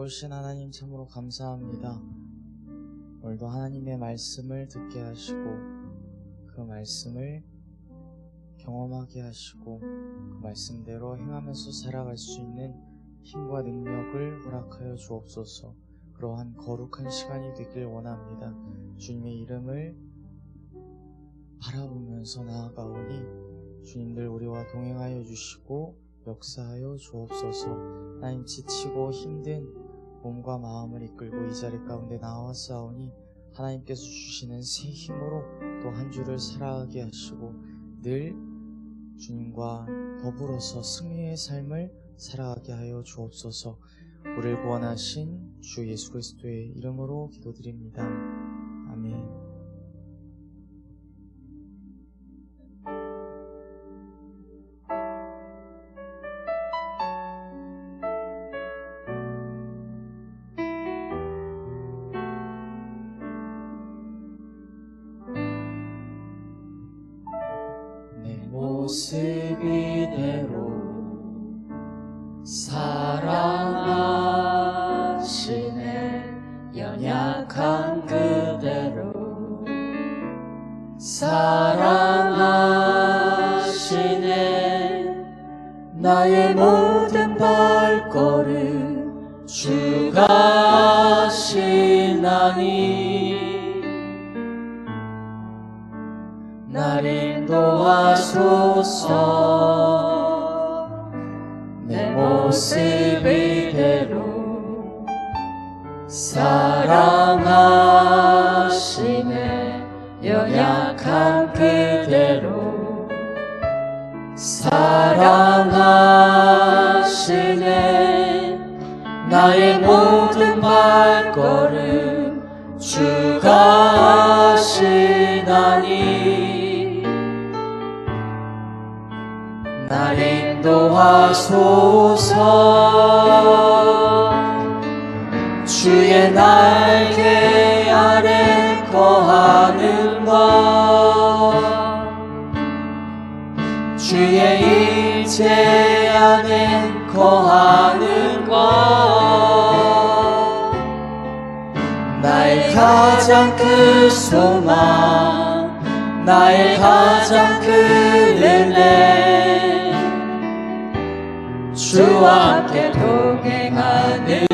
은혜로우신 하나님 참으로 감사합니다. 오늘도 하나님의 말씀을 듣게 하시고 그 말씀을 경험하게 하시고 그 말씀대로 행하면서 살아갈 수 있는 힘과 능력을 허락하여 주옵소서. 그러한 거룩한 시간이 되길 원합니다. 주님의 이름을 바라보면서 나아가오니 주님들 우리와 동행하여 주시고 역사하여 주옵소서. 하나님, 지치고 힘든 몸과 마음을 이끌고 이 자리 가운데 나왔사오니 하나님께서 주시는 새 힘으로 또 한 주를 살아가게 하시고 늘 주님과 더불어서 승리의 삶을 살아가게 하여 주옵소서. 우리를 구원하신 주 예수 그리스도의 이름으로 기도드립니다. 아멘. 모습 이대로 사랑하시네. 연약한 그대로 사랑하시네. 나의 모든 발걸음 주가 하시나니 날 인도하소서. 내 모습 이대로 사랑하시네. 연약한 그대로 사랑하시네. 나의 모든 발걸음 주가 하시나니 날 인도하소서. 주의 날개 아래 거하는 것, 주의 일체 안에 거하는 것, 나의 가장 큰 소망, 나의 가장 큰 은혜, 주와 함께 동행하느니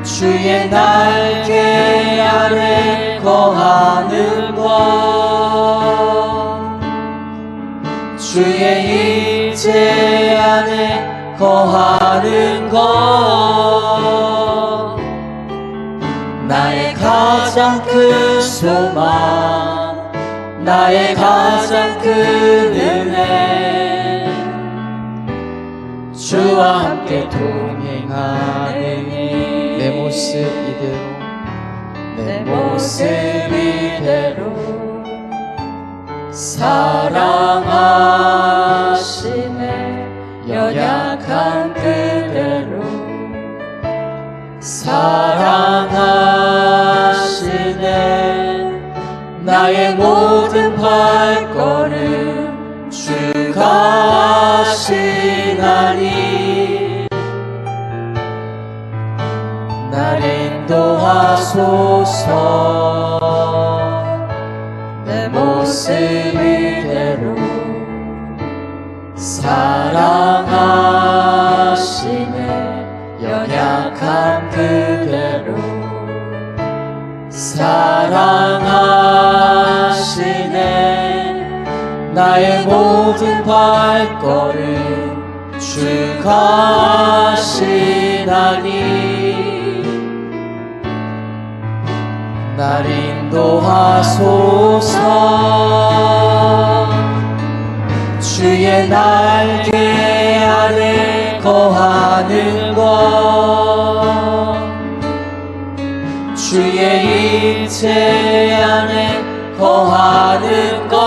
주의 날개 아래 거하는 것, 주의 일체 안에 거하는 것, 나의 가장 큰 소망, 나의 가장 큰 은혜, 주와 함께 동행하느니 내 모습 이대로 내 모습 이대로 사랑하시네. 연약한 그대로 사랑하시네. 나의 모든 발걸음 주가 하시나니 날 인도하소서. 내 모습 이대로 사랑하시네. 연약한 그대로 사랑하시네. 나의 모든 발걸음 주가 하시나니 날 인도하소서. 주의 날개 아래 거하는 것, 주의 일체 안에 거하는 것,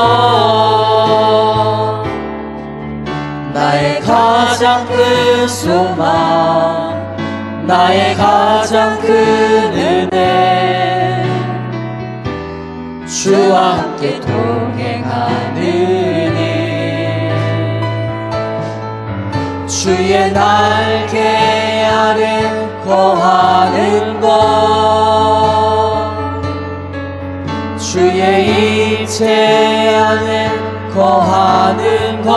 나의 가장 큰 소망, 나의 가장 큰 은혜, 주와 함께 동행하느니 주의 날개 아래 거하는 것 주의 일체 안에 거하는 것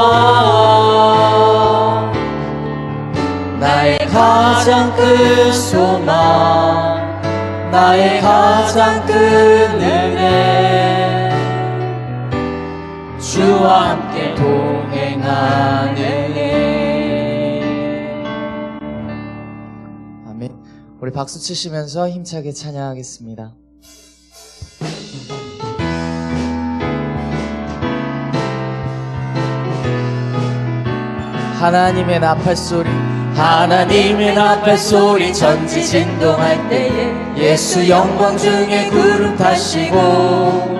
나의 가장 큰 소망 나의 가장 큰 은혜 주와 함께 동행하는 아멘. 우리 박수 치시면서 힘차게 찬양하겠습니다. 하나님의 나팔소리 하나님의 나팔소리 전지 진동할 때에 예수 영광 중에 구름 타시고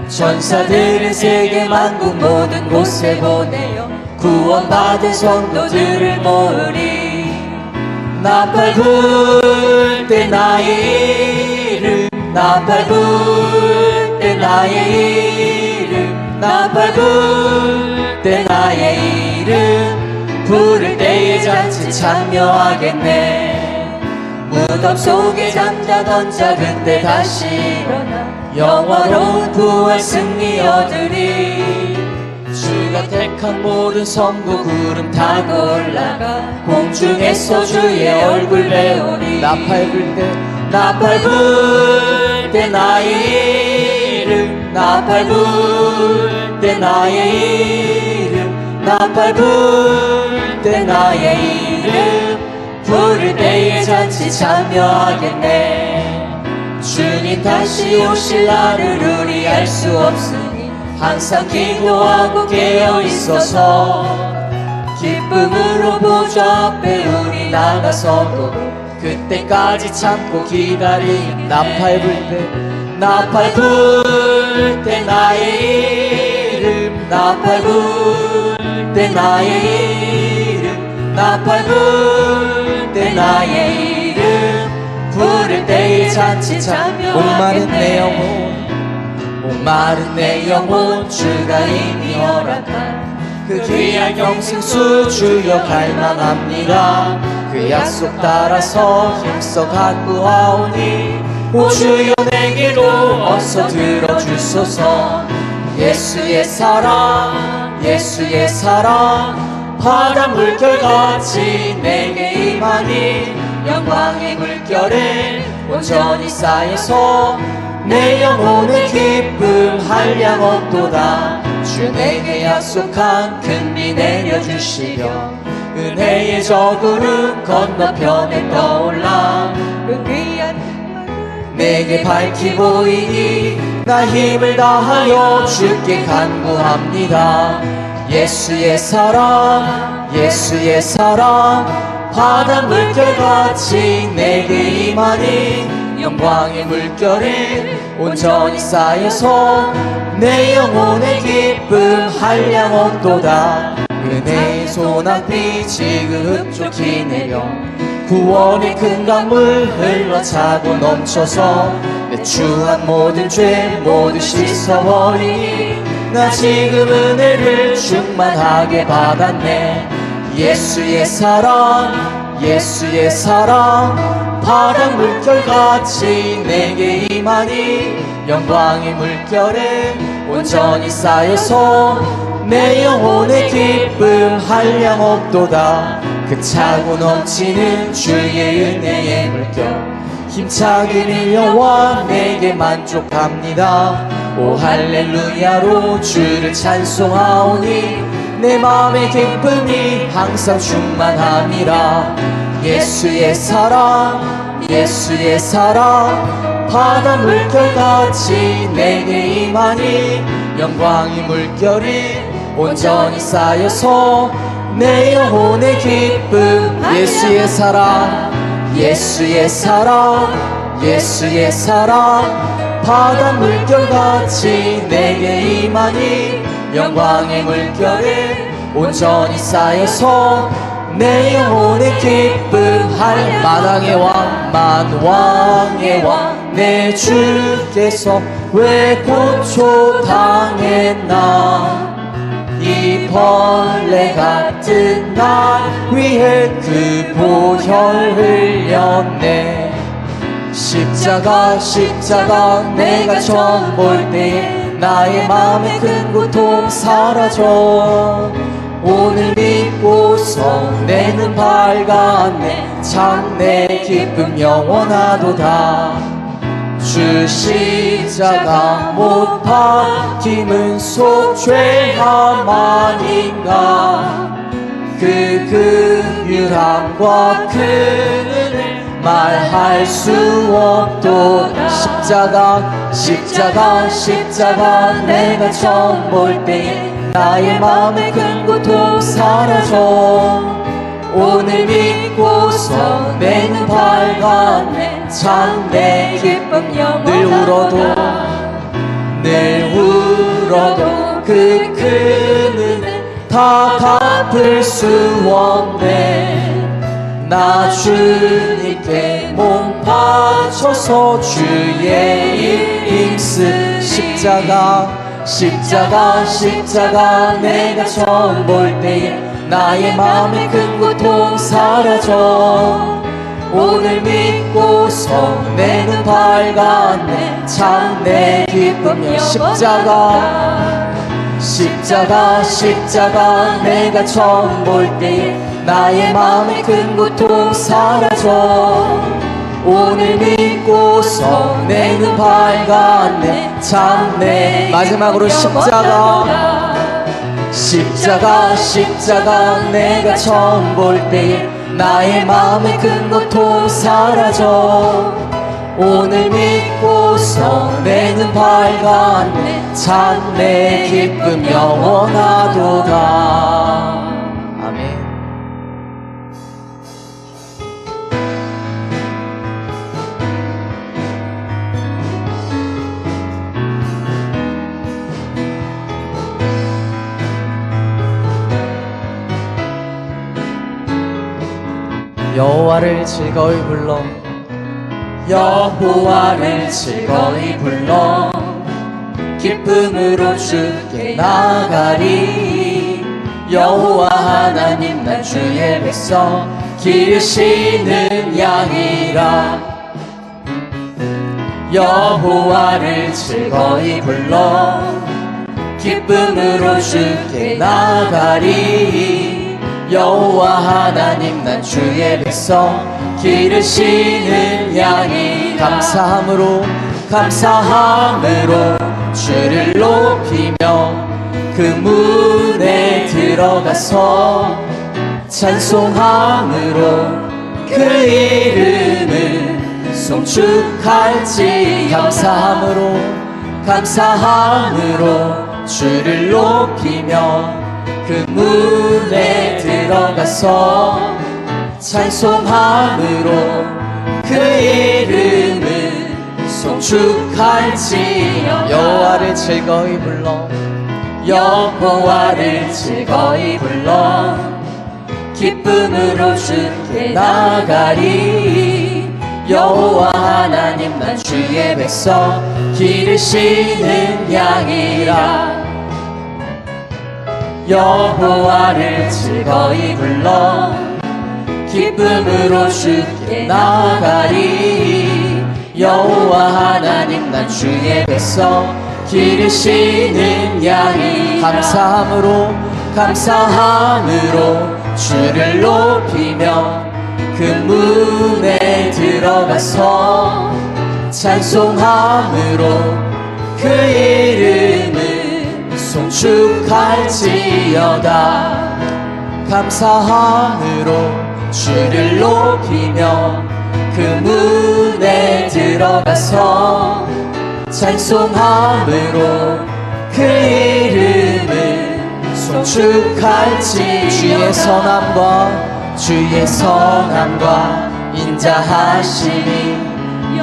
천사들은 세계 만국 모든 곳에 보내어 구원받은 성도들을 모으리 나팔 불 때 나의 이름 나팔 불 때 나의 이름 나팔 불 때 나의 이름 부를 때의 잔치 참여하겠네 무덤 속에 잠자던 자 그때 다시 일어나 영화로운 부활 승리 얻으리 주가 택한 모든 성도 구름 타고 올라가 공중에서 주의 얼굴 배우리 나팔 불 때 나의 이름 나팔 불 때 나의 이름 나팔 불 때 나의 이름 부를 때의 잔치 참여하겠네 주님 다시 오실 날을 우리 알 수 없으니 항상 기도하고 깨어있어서 기쁨으로 보좌 앞에 우리 나가서도 그때까지 참고 기다리 나팔 불 때 나의 이름 나팔 불 때 나의 이름 나팔 불 때 나의 이름 부를 때의 잔치 참여하겠네 목마른 내 영혼 주가 이미 허락한 그 귀한 영생수 주여 갈망합니다 그 약속 따라서 힘써 갖고 와오니 오 주여 내게로 어서 들어주소서 예수의 사랑 예수의 사랑 바다 물결같이 내게 임하니 영광의 물결에 온전히 쌓여서 내 영혼의 기쁨 한량 없도다 주 내게 약속한 큰 비 내려주시려 은혜의 저 구름 건너편에 떠올라 그 귀한 내게 밝히 보이니 나 힘을 다하여 주께 간구합니다 예수의 사랑 예수의 사랑 바다 물결같이 내게 임하니 영광의 물결에 온전히 쌓여서 내 영혼의 기쁨 한량 없도다 은혜의 소낙비 지긋족히 내려 구원의 큰 강물 흘러차고 넘쳐서 내 추한 모든 죄 모두 씻어버리니 나 지금 은혜를 충만하게 받았네 예수의 사랑 예수의 사랑 바다 물결같이 내게 임하니 영광의 물결에 온전히 쌓여서 내 영혼의 기쁨 한량 없도다 그 차고 넘치는 주의 은혜의 물결 힘차게 밀려와 내게 만족합니다 오 할렐루야로 주를 찬송하오니 내 마음의 기쁨이 항상 충만함이라 예수의 사랑 예수의 사랑 바다 물결같이 내게 임하니 영광의 물결이 온전히 쌓여서 내 영혼의 기쁨 예수의 사랑 예수의 사랑 예수의 사랑 바다 물결같이 내게 임하니 영광의 물결에 온전히 쌓여서 내 영혼의 기쁨 할 마당의 왕 만왕의 왕 내 주께서 왜 고초당했나 이 벌레 같은 날 위해 그 보혈 흘렸네. 십자가 십자가 내가 처음 볼 때에 나의 마음의 큰 고통 사라져. 오늘 믿고서 내 눈 밝았네. 참 내 기쁨 영원하도다. 주 십자가 못 박힘은 속죄함 아닌가. 그 긍휼함과 그 은혜 말할 수 없도다. 십자가 내가 처음 볼 때에 나의 마음의 큰 고통 사라져. 오늘 믿고서 내 눈 밝았네. 참 내 기쁨 영원하도다. 늘 울어도 그 큰 은혜 다 갚을 수 없네. 나 주님께 몸 바쳐서 주의 일 힘쓰. 십자가 내가 처음 볼 때에 나의 마음의 큰 고통 사라져. 오늘 믿고서 내 눈 밝았네. 참 내 기쁨 십자가 내가 처음 볼 때에 나의 마음의 큰 고통 사라져. 오늘 믿고서 내 눈 밝았네. 참 내 마지막으로 십자가 내가 처음 볼 때에 나의 마음의 큰 고통 사라져. 오늘 믿고서 내 눈 밝았네. 참 내 기쁨 영원하도다. 아멘. 여호와를 즐거이 불러. 여호와를 즐거이 불러. 기쁨으로 주께 나가리. 여호와 하나님 난 주의 백성 기르시는 양이라. 여호와를 즐거이 불러. 기쁨으로 주께 나가리. 여호와 하나님 난 주의 백성 기르시는 양이. 감사함으로 주를 높이며 그 문에 들어가서 찬송함으로 그 이름을 송축할지. 감사함으로 주를 높이며 그 문에 들어가서 찬송함으로 그 이름을 송축할지요. 여호와를 즐거이 불러. 기쁨으로 주께 나가리. 여호와 하나님 난 주의 백성 기르시는 양이라. 여호와를 즐거이 불러. 기쁨으로 주께 나가리. 여호와 하나님 난 주의 백성 기르시는 양이. 감사함으로 주를 높이며 그 문에 들어가서 찬송함으로 그 이름을 송축할지어다. 감사함으로 주를 높이며 그 문에 들어가서 찬송함으로 그 이름을 송축할지. 주의 선함과 인자하심이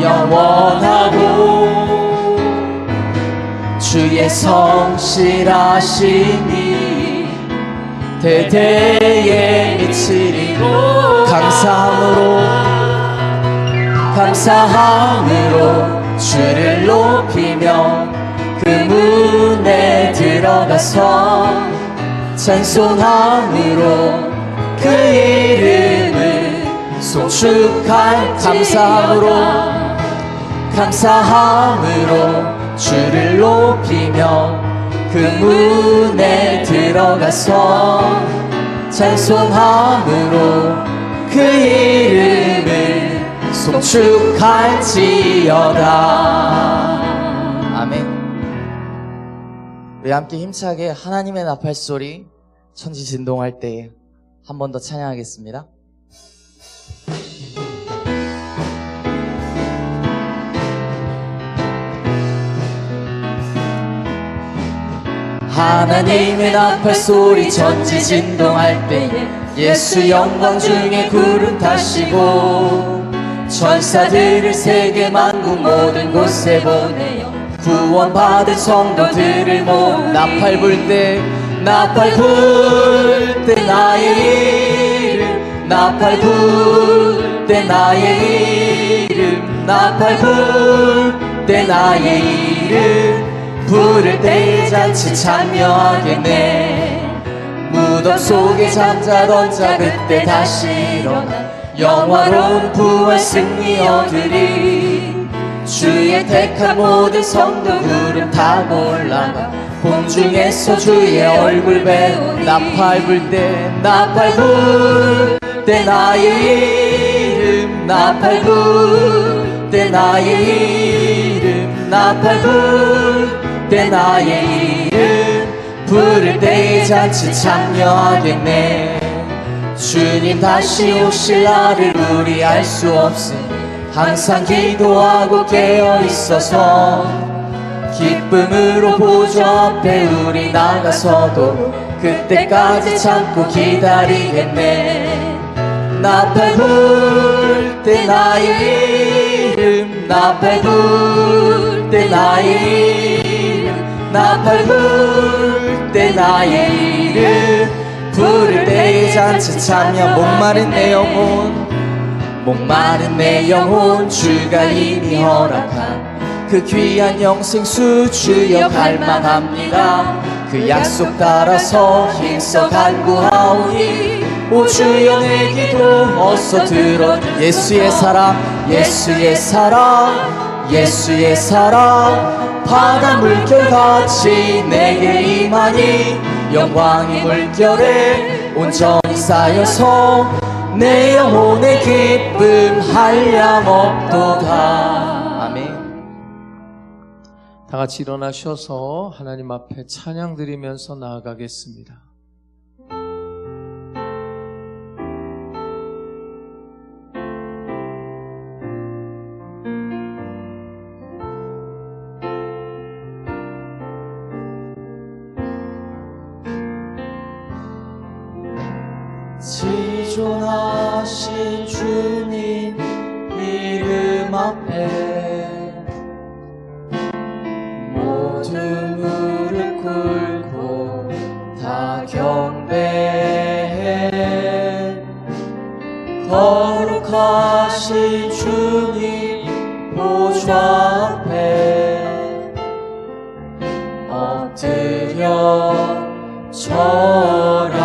영원하고 주의 성실하심이 대대에 미치리로. 감사함으로 주를 높이며 그 문에 들어가서 찬송함으로 그 이름을 송축할 감사함으로 주를 높이며 그 문에 들어가서 찬송함으로 그 이름을 송축할지어다. 아멘. 우리 함께 힘차게 하나님의 나팔 소리 천지 진동할 때에 한 번 더 찬양하겠습니다. 하나님의 나팔 소리 천지 진동할 때에 예수 영광 중에 구름 타시고 천사들을 세계 만국 모든 곳에 보내요 구원받은 성도들을 모으니 나팔 불 때 나의 이름 나팔 불 때 나의 이름 나팔 불 때 나의 이름 부를 때에 잔치 참여하겠네. 무덤 속에 잠자던 자 그때 다시 일어나 영화로운 부활 승리 얻으리. 주의 택한 모든 성도 구름 타고 올라가 공중에서 주의 얼굴 배우니 나팔 불 때 나의 이름 나팔 불 때 나의 이름 나팔 불 때 나의 이름 부를 때에 잔치 참여하겠네. 주님 다시 오실 날을 우리 알 수 없으니 항상 기도하고 깨어있어서 기쁨으로 보좌 앞에 우리 나가서도 그때까지 참고 기다리겠네. 나팔 불 때 나의 이름 나팔 불 때 나의 이름 나팔 불 때 나의 이름 부를 때에 잔치 참여. 목마른 내 영혼 주가 이미 허락한 그 귀한 영생수 주여 갈망합니다. 그 약속 따라서 힘써 간구하오니 오 주여 내 기도 어서 들어. 예수의 사랑 바다 물결같이 내게 임하니 영광의 물결에 온전히 쌓여서 내 영혼의 기쁨 한량없도다. 아멘. 다 같이 일어나셔서 하나님 앞에 찬양 드리면서 나아가겠습니다. 지존하신 주님 이름 앞에 모든 무릎 꿇고 다 경배해. 거룩하신 주님 보좌 앞에 엎드려 절하세.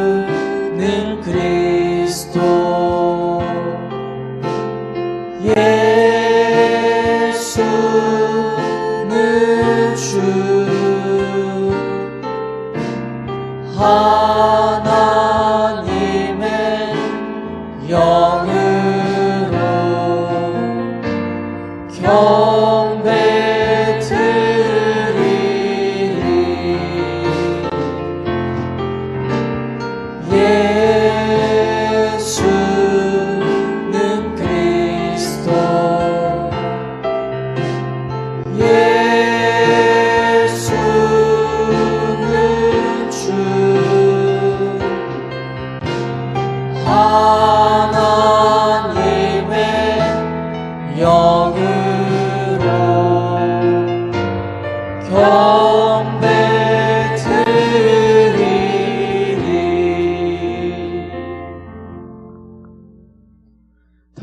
예수는 그리스도 예수는 주 하나님의 영으로 경배 드리리. 예수는 그리스도 예수는 주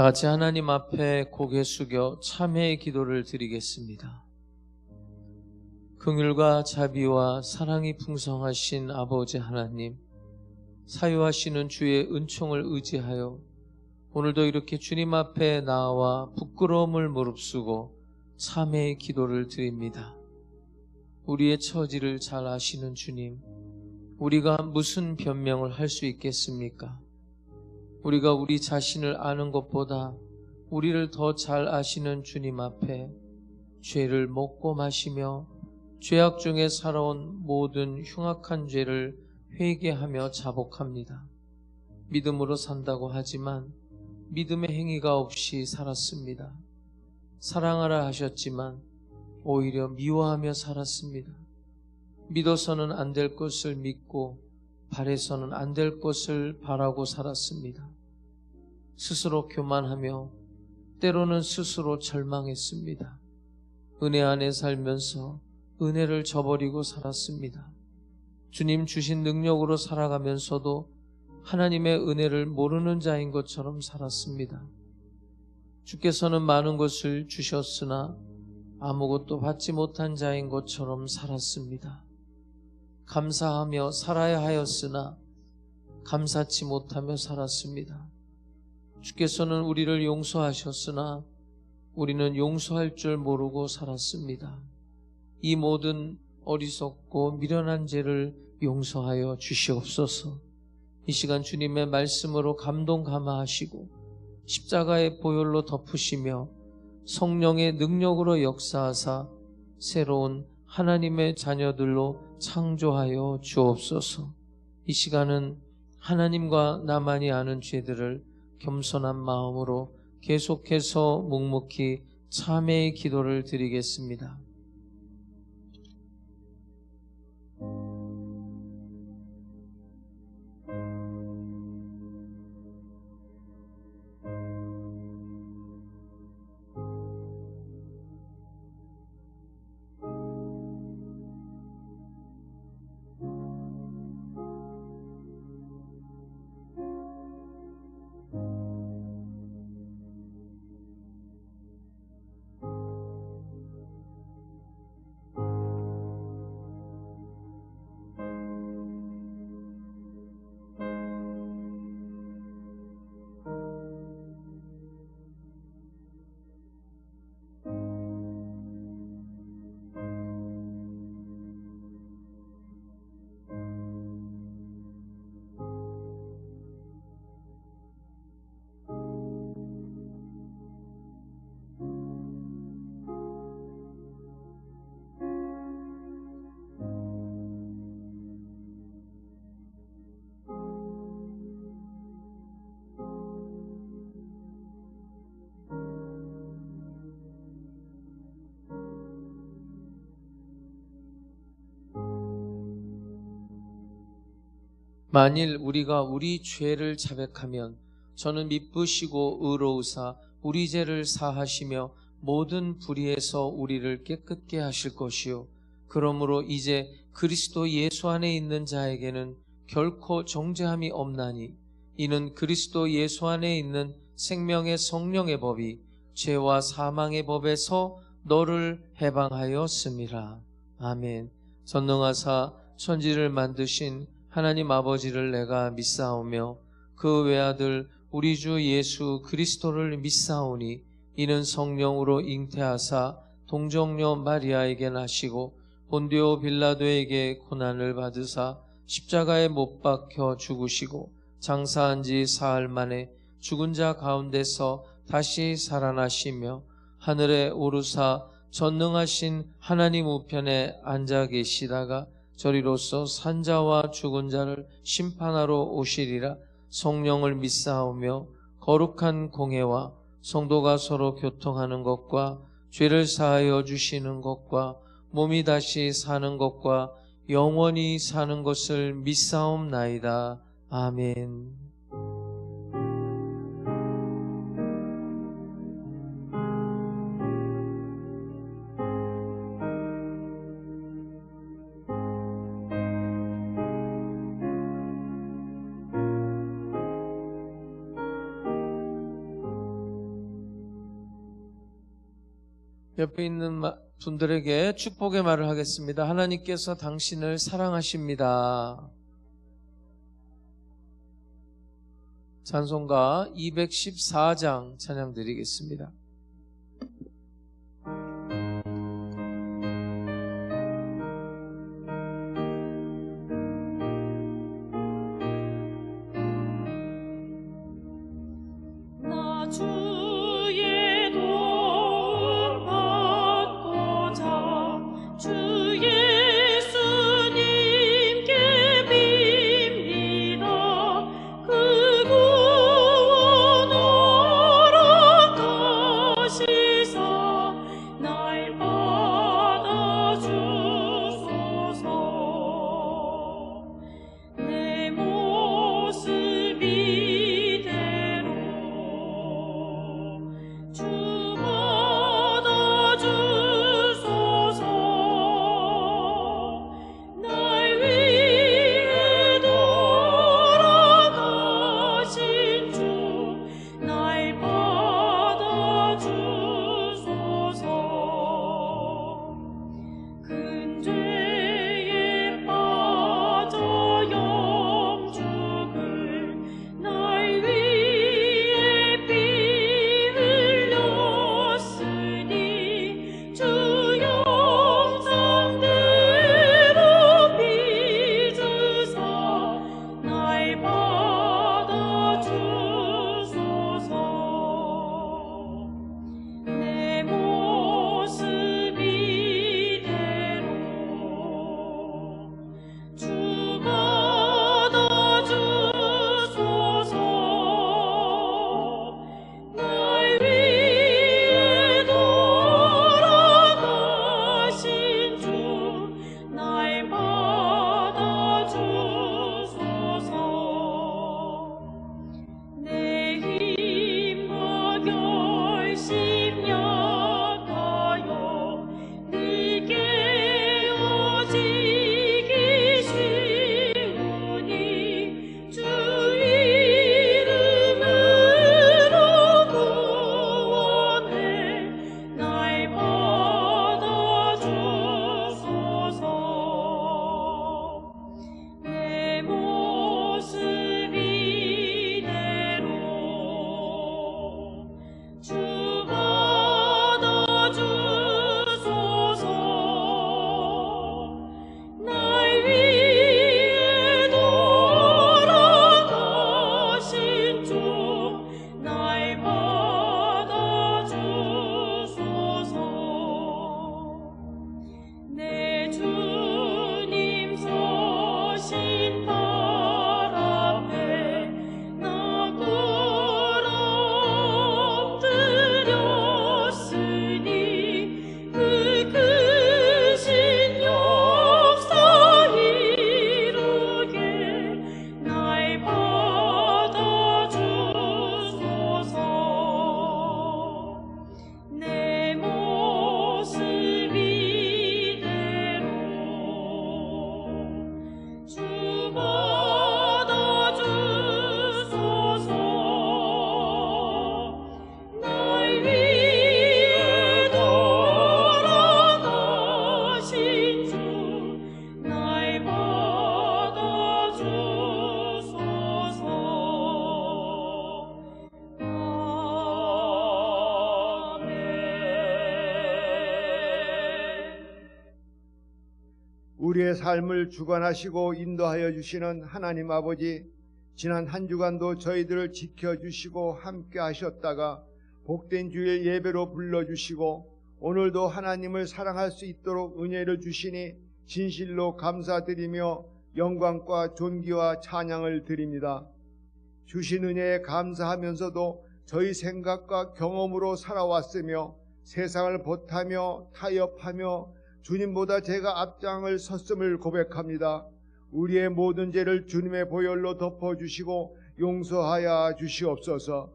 같이 하나님 앞에 고개 숙여 참회의 기도를 드리겠습니다. 긍휼과 자비와 사랑이 풍성하신 아버지 하나님, 사유하시는 주의 은총을 의지하여 오늘도 이렇게 주님 앞에 나와 부끄러움을 무릅쓰고 참회의 기도를 드립니다. 우리의 처지를 잘 아시는 주님, 우리가 무슨 변명을 할 수 있겠습니까? 우리가 우리 자신을 아는 것보다 우리를 더 잘 아시는 주님 앞에 죄를 먹고 마시며 죄악 중에 살아온 모든 흉악한 죄를 회개하며 자복합니다. 믿음으로 산다고 하지만 믿음의 행위가 없이 살았습니다. 사랑하라 하셨지만 오히려 미워하며 살았습니다. 믿어서는 안 될 것을 믿고 바래서는 안 될 것을 바라고 살았습니다. 스스로 교만하며 때로는 스스로 절망했습니다. 은혜 안에 살면서 은혜를 저버리고 살았습니다. 주님 주신 능력으로 살아가면서도 하나님의 은혜를 모르는 자인 것처럼 살았습니다. 주께서는 많은 것을 주셨으나 아무것도 받지 못한 자인 것처럼 살았습니다. 감사하며 살아야 하였으나 감사치 못하며 살았습니다. 주께서는 우리를 용서하셨으나 우리는 용서할 줄 모르고 살았습니다. 이 모든 어리석고 미련한 죄를 용서하여 주시옵소서. 이 시간 주님의 말씀으로 감동 감화하시고 십자가의 보혈로 덮으시며 성령의 능력으로 역사하사 새로운 하나님의 자녀들로 창조하여 주옵소서. 이 시간은 하나님과 나만이 아는 죄들을 겸손한 마음으로 계속해서 묵묵히 참회의 기도를 드리겠습니다. 만일 우리가 우리 죄를 자백하면 저는 미쁘시고 의로우사 우리 죄를 사하시며 모든 불의에서 우리를 깨끗게 하실 것이요 그러므로 이제 그리스도 예수 안에 있는 자에게는 결코 정죄함이 없나니 이는 그리스도 예수 안에 있는 생명의 성령의 법이 죄와 사망의 법에서 너를 해방하였음이라. 아멘. 전능하사 천지를 만드신 하나님 아버지를 내가 믿사오며 그 외아들 우리 주 예수 그리스도를 믿사오니 이는 성령으로 잉태하사 동정녀 마리아에게 나시고 본디오 빌라도에게 고난을 받으사 십자가에 못 박혀 죽으시고 장사한 지 사흘 만에 죽은 자 가운데서 다시 살아나시며 하늘에 오르사 전능하신 하나님 우편에 앉아 계시다가 저리로서 산자와 죽은 자를 심판하러 오시리라. 성령을 믿사오며 거룩한 공회와 성도가 서로 교통하는 것과 죄를 사하여 주시는 것과 몸이 다시 사는 것과 영원히 사는 것을 믿사옵나이다. 아멘. 옆에 있는 분들에게 축복의 말을 하겠습니다. 하나님께서 당신을 사랑하십니다. 찬송가 214장 찬양 드리겠습니다. 주의 도움 받고자 주 예수님께 빕니다. 그 구원 허락하시사 날 받아주소서. 내 모습 이대로 주 받아주소서. 날 위해 돌아가신 주 날 받아주소서. 큰 죄에 빠져 영죽을 날 위해 피 흘렸으니 주 영상대로 빚으사 날 받아주소서. 내 모습 이대로 주 받아주소서. 날 위해 돌아가신 주 날 받아주소서. 내 힘과 결심 약하여 네게 오지기 쉬우니 주 이름으로 구원해 날 받아주소서. 내 모습 이대로 주 받아주소서. 날 위해 돌아가신 주 날 받아주소서. 내 주님 서신 발 앞에 나 엎드렸으니 그 크신 역사 이루게 날 받아주소서. 내 모습 이대로 주 받아주소서. 날 위해 돌아가신 주 날 받아주소서. 아멘. 우리의 삶을 주관하시고 인도하여 주시는 하나님 아버지, 지난 한 주간도 저희들을 지켜주시고 함께 하셨다가 복된 주일 예배로 불러주시고 오늘도 하나님을 사랑할 수 있도록 은혜를 주시니 진실로 감사드리며 영광과 존귀와 찬양을 드립니다. 주신 은혜에 감사하면서도 저희 생각과 경험으로 살아왔으며 세상을 보타며 타협하며 주님보다 제가 앞장을 섰음을 고백합니다. 우리의 모든 죄를 주님의 보혈로 덮어주시고 용서하여 주시옵소서.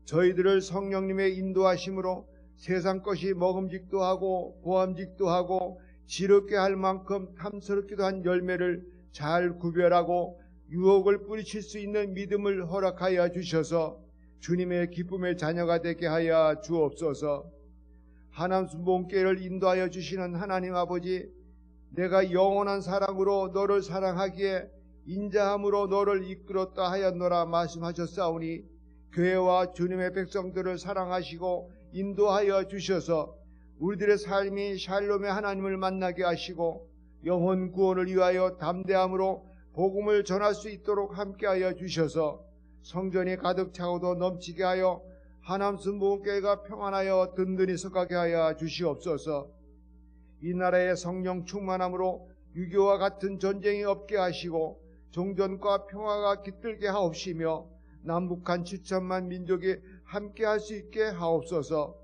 저희들을 성령님의 인도하심으로 세상 것이 먹음직도 하고 보암직도 하고 지럽게 할 만큼 탐스럽기도 한 열매를 잘 구별하고 유혹을 뿌리칠 수 있는 믿음을 허락하여 주셔서 주님의 기쁨의 자녀가 되게 하여 주옵소서. 하나님 순복음교회를 인도하여 주시는 하나님 아버지, 내가 영원한 사랑으로 너를 사랑하기에 인자함으로 너를 이끌었다 하였노라 말씀하셨사오니 교회와 주님의 백성들을 사랑하시고 인도하여 주셔서 우리들의 삶이 샬롬의 하나님을 만나게 하시고 영혼 구원을 위하여 담대함으로 복음을 전할 수 있도록 함께하여 주셔서 성전이 가득 차고도 넘치게 하여 하나님 순복음교회가 평안하여 든든히 서가게 하여 주시옵소서. 이 나라의 성령 충만함으로 유교와 같은 전쟁이 없게 하시고 종전과 평화가 깃들게 하옵시며 남북한 7천만 민족이 함께할 수 있게 하옵소서.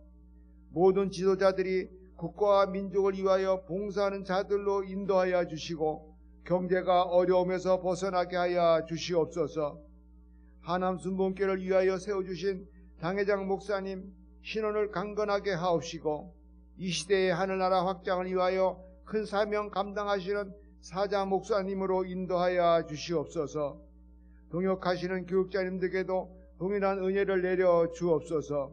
모든 지도자들이 국가와 민족을 위하여 봉사하는 자들로 인도하여 주시고 경제가 어려움에서 벗어나게 하여 주시옵소서. 하나님 순복음교회를 위하여 세워주신 당회장 목사님 신원을 강건하게 하옵시고 이 시대의 하늘나라 확장을 위하여 큰 사명 감당하시는 사자 목사님으로 인도하여 주시옵소서. 동역하시는 교육자님들에게도 동일한 은혜를 내려 주옵소서.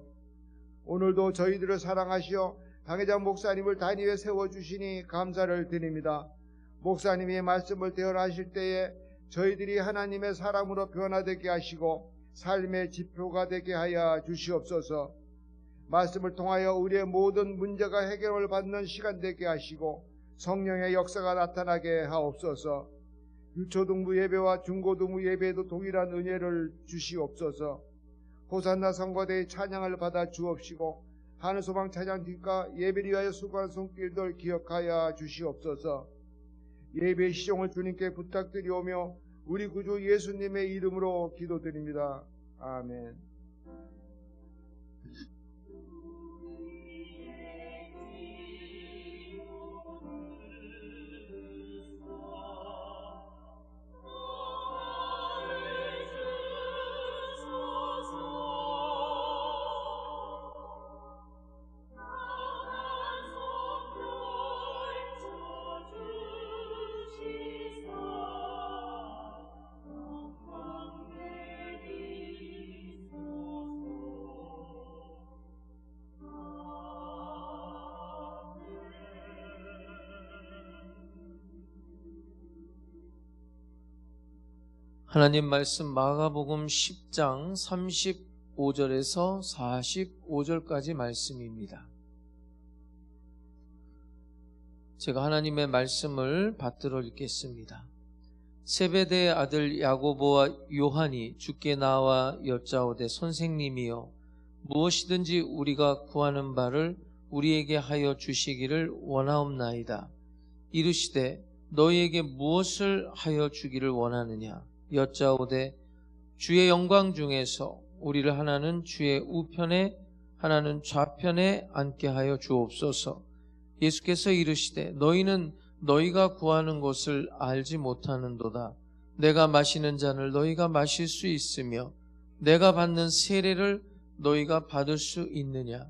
오늘도 저희들을 사랑하시어 당회장 목사님을 단위에 세워주시니 감사를 드립니다. 목사님의 말씀을 대언하실 때에 저희들이 하나님의 사람으로 변화되게 하시고 삶의 지표가 되게 하여 주시옵소서. 말씀을 통하여 우리의 모든 문제가 해결을 받는 시간 되게 하시고 성령의 역사가 나타나게 하옵소서. 유초등부 예배와 중고등부 예배에도 동일한 은혜를 주시옵소서. 호산나 성과대의 찬양을 받아 주옵시고 하늘소망 찬양팀과 예배를 위하여 수고한 손길들 기억하여 주시옵소서. 예배의 시종을 주님께 부탁드리오며 우리 구주 예수님의 이름으로 기도드립니다. 아멘. 하나님 말씀 마가복음 10장 35절에서 45절까지 말씀입니다. 제가 하나님의 말씀을 받들어 읽겠습니다. 세베대의 아들 야고보와 요한이 주께 나와 여짜오되 선생님이여 무엇이든지 우리가 구하는 바를 우리에게 하여 주시기를 원하옵나이다. 이르시되 너희에게 무엇을 하여 주기를 원하느냐? 여짜오되 주의 영광 중에서 우리를 하나는 주의 우편에 하나는 좌편에 앉게 하여 주옵소서. 예수께서 이르시되 너희는 너희가 구하는 것을 알지 못하는도다. 내가 마시는 잔을 너희가 마실 수 있으며 내가 받는 세례를 너희가 받을 수 있느냐?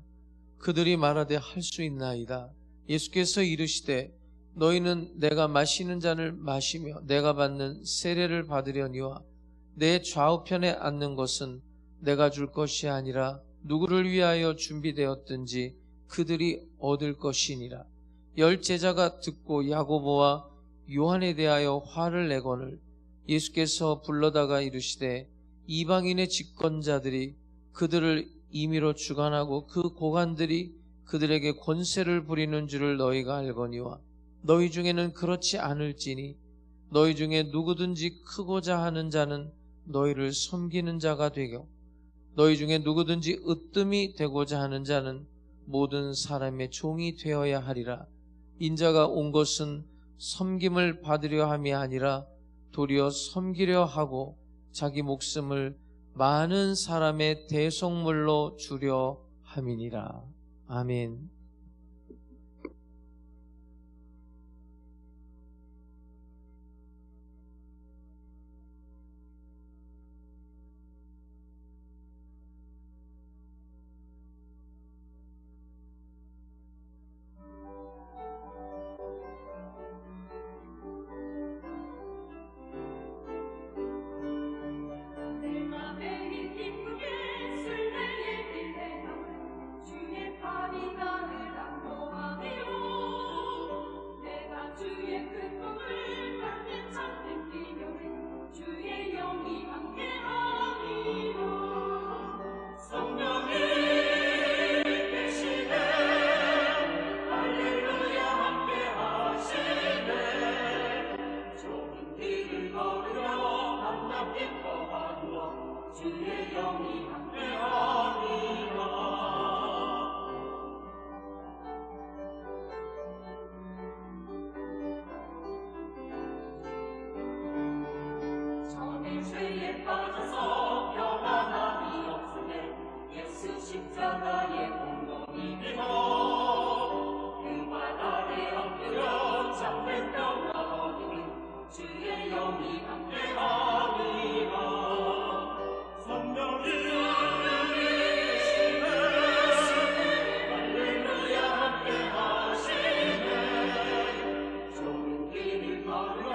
그들이 말하되 할 수 있나이다. 예수께서 이르시되 너희는 내가 마시는 잔을 마시며 내가 받는 세례를 받으려니와 내 좌우편에 앉는 것은 내가 줄 것이 아니라 누구를 위하여 준비되었든지 그들이 얻을 것이니라. 10 제자가 듣고 야고보와 요한에 대하여 화를 내거늘 예수께서 불러다가 이르시되 이방인의 집권자들이 그들을 임의로 주관하고 그 고관들이 그들에게 권세를 부리는 줄을 너희가 알거니와 너희 중에는 그렇지 않을지니 너희 중에 누구든지 크고자 하는 자는 너희를 섬기는 자가 되고 너희 중에 누구든지 으뜸이 되고자 하는 자는 모든 사람의 종이 되어야 하리라. 인자가 온 것은 섬김을 받으려 함이 아니라 도리어 섬기려 하고 자기 목숨을 많은 사람의 대속물로 주려 함이니라. 아멘. 내 맘에 기쁘게 술래 예비해 주의 팔이 나를 죄에 빠져서 평안함이 없으되 예수 십자가의 공로니 되고 그 발 아래 엎드려 참된 평화 얻으니 주의 영이 함께하니라. 성령이 계시네 할렐루야 함께하시네. 좁은 길을 걸으며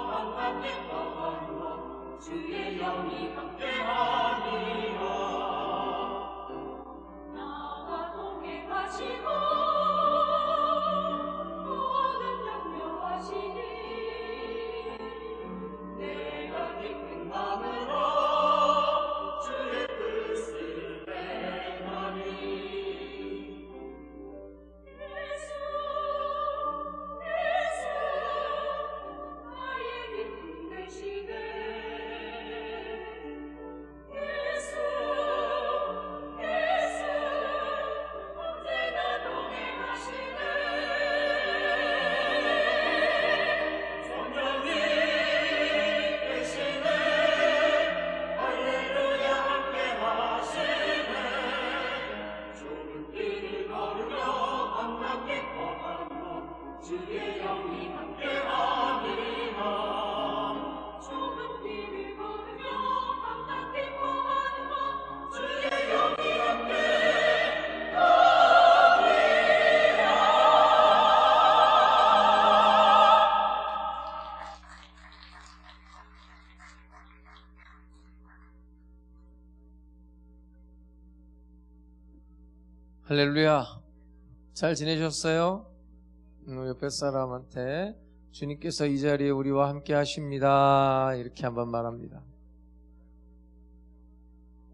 반갑게 떠나며 주의 영이 함께하니라. 나와 동행하시고 모든 염려하시니 내가 기쁜 마음으로 주의 뜻을 행하니. 예수 나의 기쁨 되시네. 예수 언제나 동행하시네. 성령이 계시네 할렐루야 함께하시네. 좁은 길을 걸으며 반갑게 거하며 주의 영이 함께하니라. 좁은 길을 걸으며 반갑게 거하며 주의 영이 함께하니라. 할렐루야. 잘 지내셨어요? 옆에 사람한테 주님께서 이 자리에 우리와 함께 하십니다. 이렇게 한번 말합니다.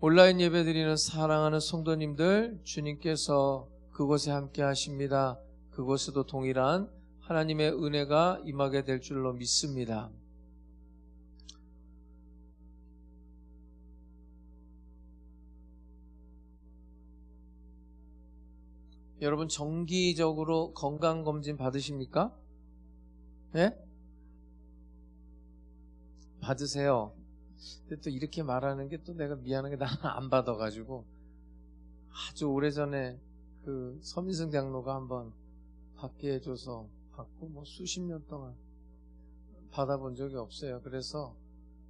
온라인 예배 드리는 사랑하는 성도님들, 주님께서 그곳에 함께 하십니다. 그곳에도 동일한 하나님의 은혜가 임하게 될 줄로 믿습니다. 여러분 정기적으로 건강검진 받으십니까? 예? 받으세요. 근데 또 이렇게 말하는 게 또 내가 미안한 게 나는 안 받아가지고 아주 오래전에 그 서민승 장로가 한번 받게 해줘서 받고 뭐 수십 년 동안 받아본 적이 없어요. 그래서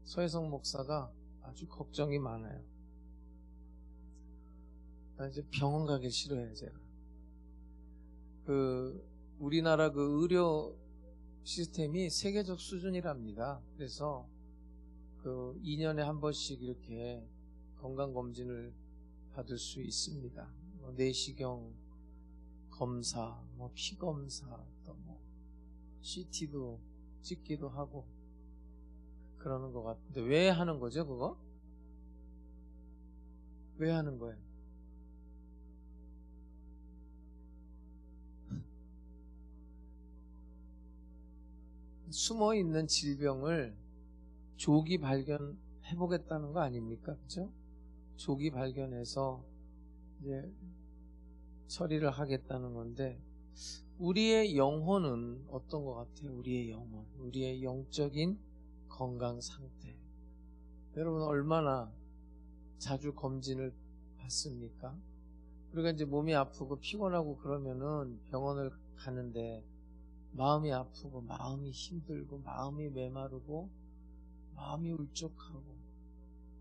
서혜성 목사가 아주 걱정이 많아요. 나 이제 병원 가기 싫어요, 제가. 우리나라 그 의료 시스템이 세계적 수준이랍니다. 그래서 2년에 한 번씩 이렇게 건강검진을 받을 수 있습니다. 내시경 검사, 피검사, 또 CT도 찍기도 하고 그러는 것 같은데 왜 하는 거죠, 그거? 왜 하는 거예요? 숨어있는 질병을 조기 발견해보겠다는 거 아닙니까? 그죠? 조기 발견해서 이제 처리를 하겠다는 건데, 우리의 영혼은 어떤 것 같아요? 우리의 영혼, 우리의 영적인 건강 상태. 여러분 얼마나 자주 검진을 받습니까? 우리가 이제 몸이 아프고 피곤하고 그러면은 병원을 가는데 마음이 아프고 마음이 힘들고 마음이 메마르고 마음이 울적하고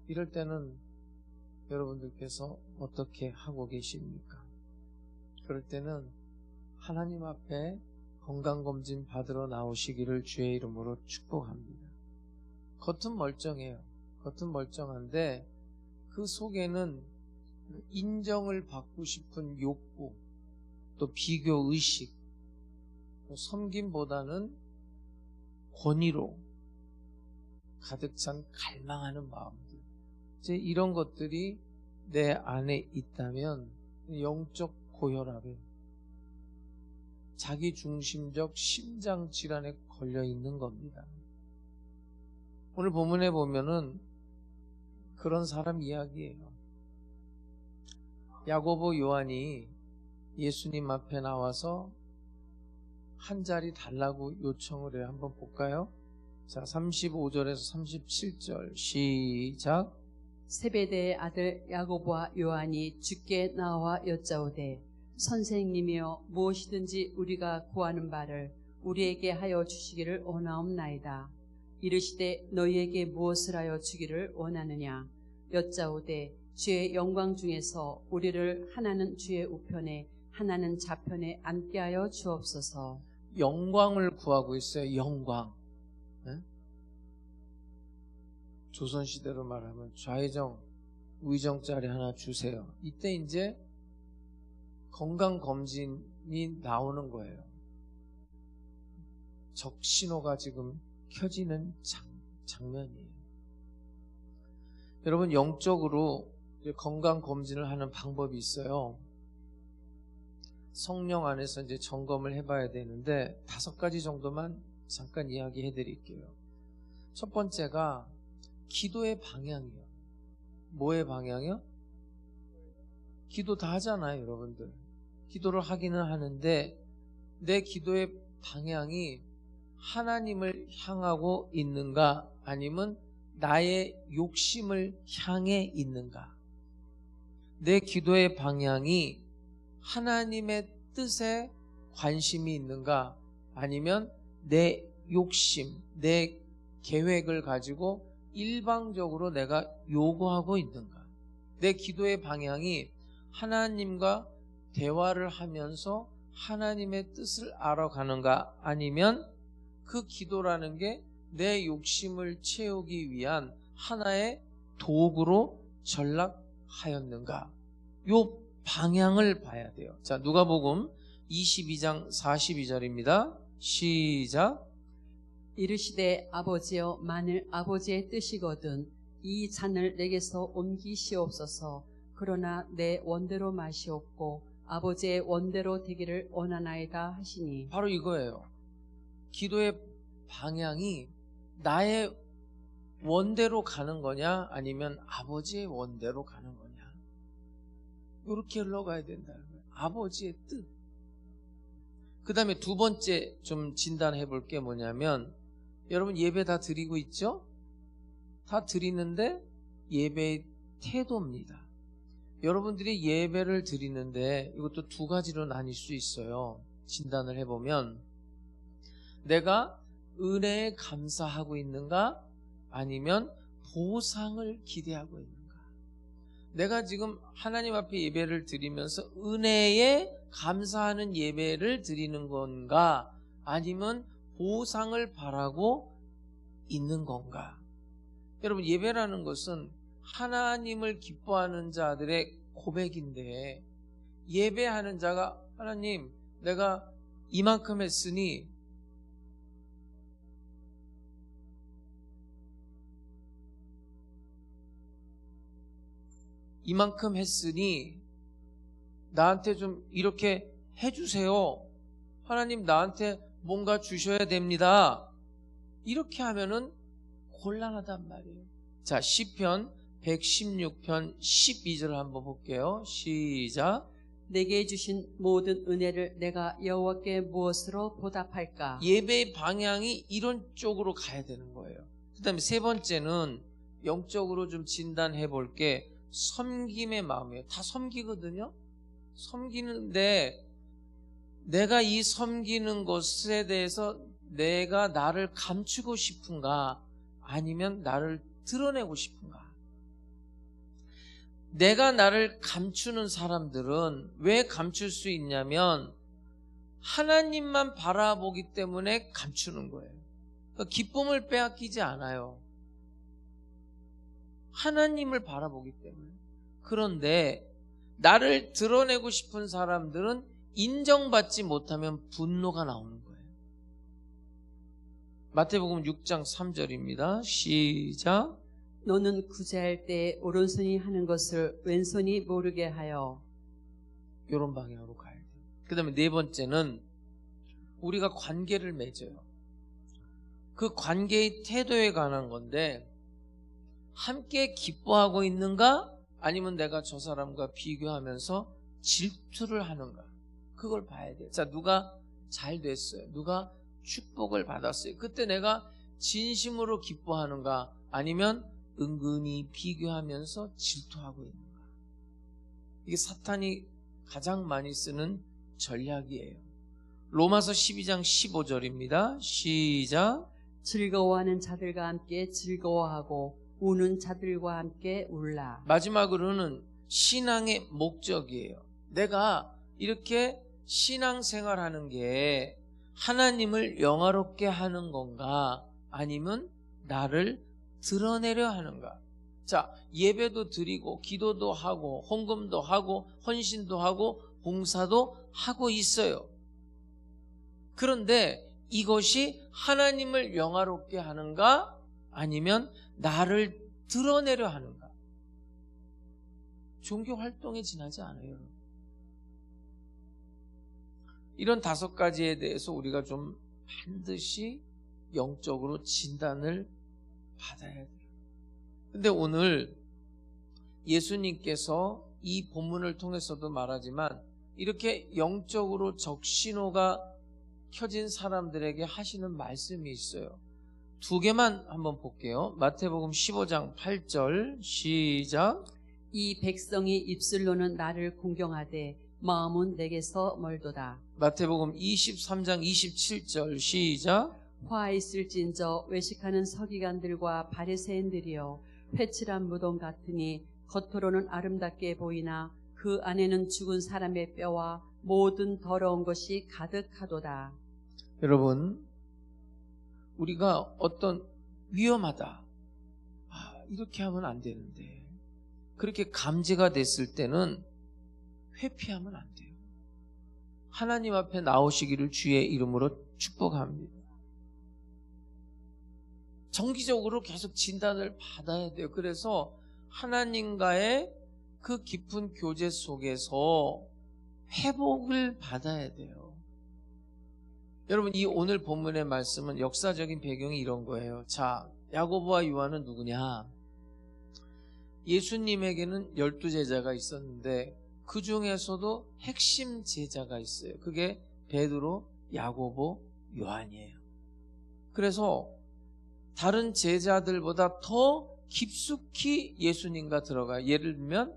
이럴 때는 여러분들께서 어떻게 하고 계십니까? 그럴 때는 하나님 앞에 건강검진 받으러 나오시기를 주의 이름으로 축복합니다. 겉은 멀쩡해요. 겉은 멀쩡한데 그 속에는 인정을 받고 싶은 욕구, 또 비교의식, 또 섬김보다는 권위로 가득 찬 갈망하는 마음들, 이제 이런 것들이 내 안에 있다면 영적 고혈압에, 자기중심적 심장질환에 걸려 있는 겁니다. 오늘 본문에 보면은 그런 사람 이야기예요. 야고보 요한이 예수님 앞에 나와서 한 자리 달라고 요청을 해요. 한번 볼까요? 자, 35절에서 37절 시작. 세베대의 아들 야고보와 요한이 주께 나와 여짜오되 선생님이여 무엇이든지 우리가 구하는 바를 우리에게 하여 주시기를 원하옵나이다. 이르시되 너희에게 무엇을 하여 주기를 원하느냐. 여짜오되 주의 영광 중에서 우리를 하나는 주의 우편에 하나는 좌편에 앉게 하여 주옵소서. 영광을 구하고 있어요. 영광. 네? 조선시대로 말하면 좌의정, 우의정짜리 하나 주세요. 이때 이제 건강검진이 나오는 거예요. 적신호가 지금 켜지는 장면이에요. 여러분, 영적으로 건강검진을 하는 방법이 있어요. 성령 안에서 이제 점검을 해봐야 되는데 5가지 정도만 잠깐 이야기해 드릴게요. 첫 번째가 기도의 방향이요. 뭐의 방향이요? 기도 다 하잖아요, 여러분들. 기도를 하기는 하는데 내 기도의 방향이 하나님을 향하고 있는가 아니면 나의 욕심을 향해 있는가? 내 기도의 방향이 하나님의 뜻에 관심이 있는가 아니면 내 욕심, 내 계획을 가지고 일방적으로 내가 요구하고 있는가? 내 기도의 방향이 하나님과 대화를 하면서 하나님의 뜻을 알아가는가 아니면 그 기도라는 게 내 욕심을 채우기 위한 하나의 도구로 전락하였는가? 요 방향을 봐야 돼요. 자, 누가복음 22장 42절입니다. 시작. 이르시되 아버지여 만일 아버지의 뜻이거든 이 잔을 내게서 옮기시옵소서. 그러나 내 원대로 마시옵고 아버지의 원대로 되기를 원하나이다 하시니. 바로 이거예요. 기도의 방향이 나의 원대로 가는 거냐 아니면 아버지의 원대로 가는 거냐, 이렇게 흘러가야 된다는 거예요. 아버지의 뜻. 그 다음에 두 번째 좀 진단해 볼 게 뭐냐면, 여러분 예배 다 드리고 있죠? 다 드리는데 예배의 태도입니다. 여러분들이 예배를 드리는데 이것도 2가지로 나뉠 수 있어요. 진단을 해보면 내가 은혜에 감사하고 있는가 아니면 보상을 기대하고 있는가. 내가 지금 하나님 앞에 예배를 드리면서 은혜에 감사하는 예배를 드리는 건가 아니면 보상을 바라고 있는 건가. 여러분 예배라는 것은 하나님을 기뻐하는 자들의 고백인데, 예배하는 자가 하나님 내가 이만큼 했으니 나한테 좀 이렇게 해주세요. 하나님 나한테 뭔가 주셔야 됩니다. 이렇게 하면은 곤란하단 말이에요. 자, 시편 116편 12절 한번 볼게요. 시작. 내게 주신 모든 은혜를 내가 여호와께 무엇으로 보답할까? 예배의 방향이 이런 쪽으로 가야 되는 거예요. 그 다음에 세 번째는 영적으로 좀 진단해 볼 게 섬김의 마음이에요. 다 섬기거든요. 섬기는데 내가 이 섬기는 것에 대해서 내가 나를 감추고 싶은가 아니면 나를 드러내고 싶은가. 내가 나를 감추는 사람들은 왜 감출 수 있냐면 하나님만 바라보기 때문에 감추는 거예요. 그러니까 기쁨을 빼앗기지 않아요. 하나님을 바라보기 때문에. 그런데 나를 드러내고 싶은 사람들은 인정받지 못하면 분노가 나오는 거예요. 마태복음 6장 3절입니다. 시작. 너는 구제할 때 오른손이 하는 것을 왼손이 모르게 하여. 이런 방향으로 가야 돼요. 그 다음에 네 번째는 우리가 관계를 맺어요. 그 관계의 태도에 관한 건데, 함께 기뻐하고 있는가 아니면 내가 저 사람과 비교하면서 질투를 하는가, 그걸 봐야 돼요. 자, 누가 잘 됐어요, 누가 축복을 받았어요. 그때 내가 진심으로 기뻐하는가? 아니면 은근히 비교하면서 질투하고 있는가? 이게 사탄이 가장 많이 쓰는 전략이에요. 로마서 12장 15절입니다. 시작. 즐거워하는 자들과 함께 즐거워하고 우는 자들과 함께 울라. 마지막으로는 신앙의 목적이에요. 내가 이렇게 신앙생활하는 게 하나님을 영화롭게 하는 건가? 아니면 나를 드러내려 하는가? 자, 예배도 드리고 기도도 하고 헌금도 하고 헌신도 하고 봉사도 하고 있어요. 그런데 이것이 하나님을 영화롭게 하는가? 아니면 나를 드러내려 하는가? 종교 활동에 지나지 않아요. 이런 5가지에 대해서 우리가 좀 반드시 영적으로 진단을 받아야 돼요. 근데 오늘 예수님께서 이 본문을 통해서도 말하지만 이렇게 영적으로 적신호가 켜진 사람들에게 하시는 말씀이 있어요. 2개만 한번 볼게요. 마태복음 15장 8절 시작. 이 백성이 입술로는 나를 공경하되 마음은 내게서 멀도다. 마태복음 23장 27절 시작. 화 있을진저 외식하는 서기관들과 바리새인들이여 회칠한 무덤 같으니 겉으로는 아름답게 보이나 그 안에는 죽은 사람의 뼈와 모든 더러운 것이 가득하도다. 여러분, 우리가 어떤 위험하다, 이렇게 하면 안 되는데 그렇게 감지가 됐을 때는 회피하면 안 돼요. 하나님 앞에 나오시기를 주의 이름으로 축복합니다. 정기적으로 계속 진단을 받아야 돼요. 그래서 하나님과의 그 깊은 교제 속에서 회복을 받아야 돼요. 여러분, 이 오늘 본문의 말씀은 역사적인 배경이 이런 거예요. 자, 야고보와 요한은 누구냐? 예수님에게는 12제자가 있었는데 그 중에서도 핵심 제자가 있어요. 그게 베드로, 야고보, 요한이에요. 그래서 다른 제자들보다 더 깊숙이 예수님과 들어가요. 예를 들면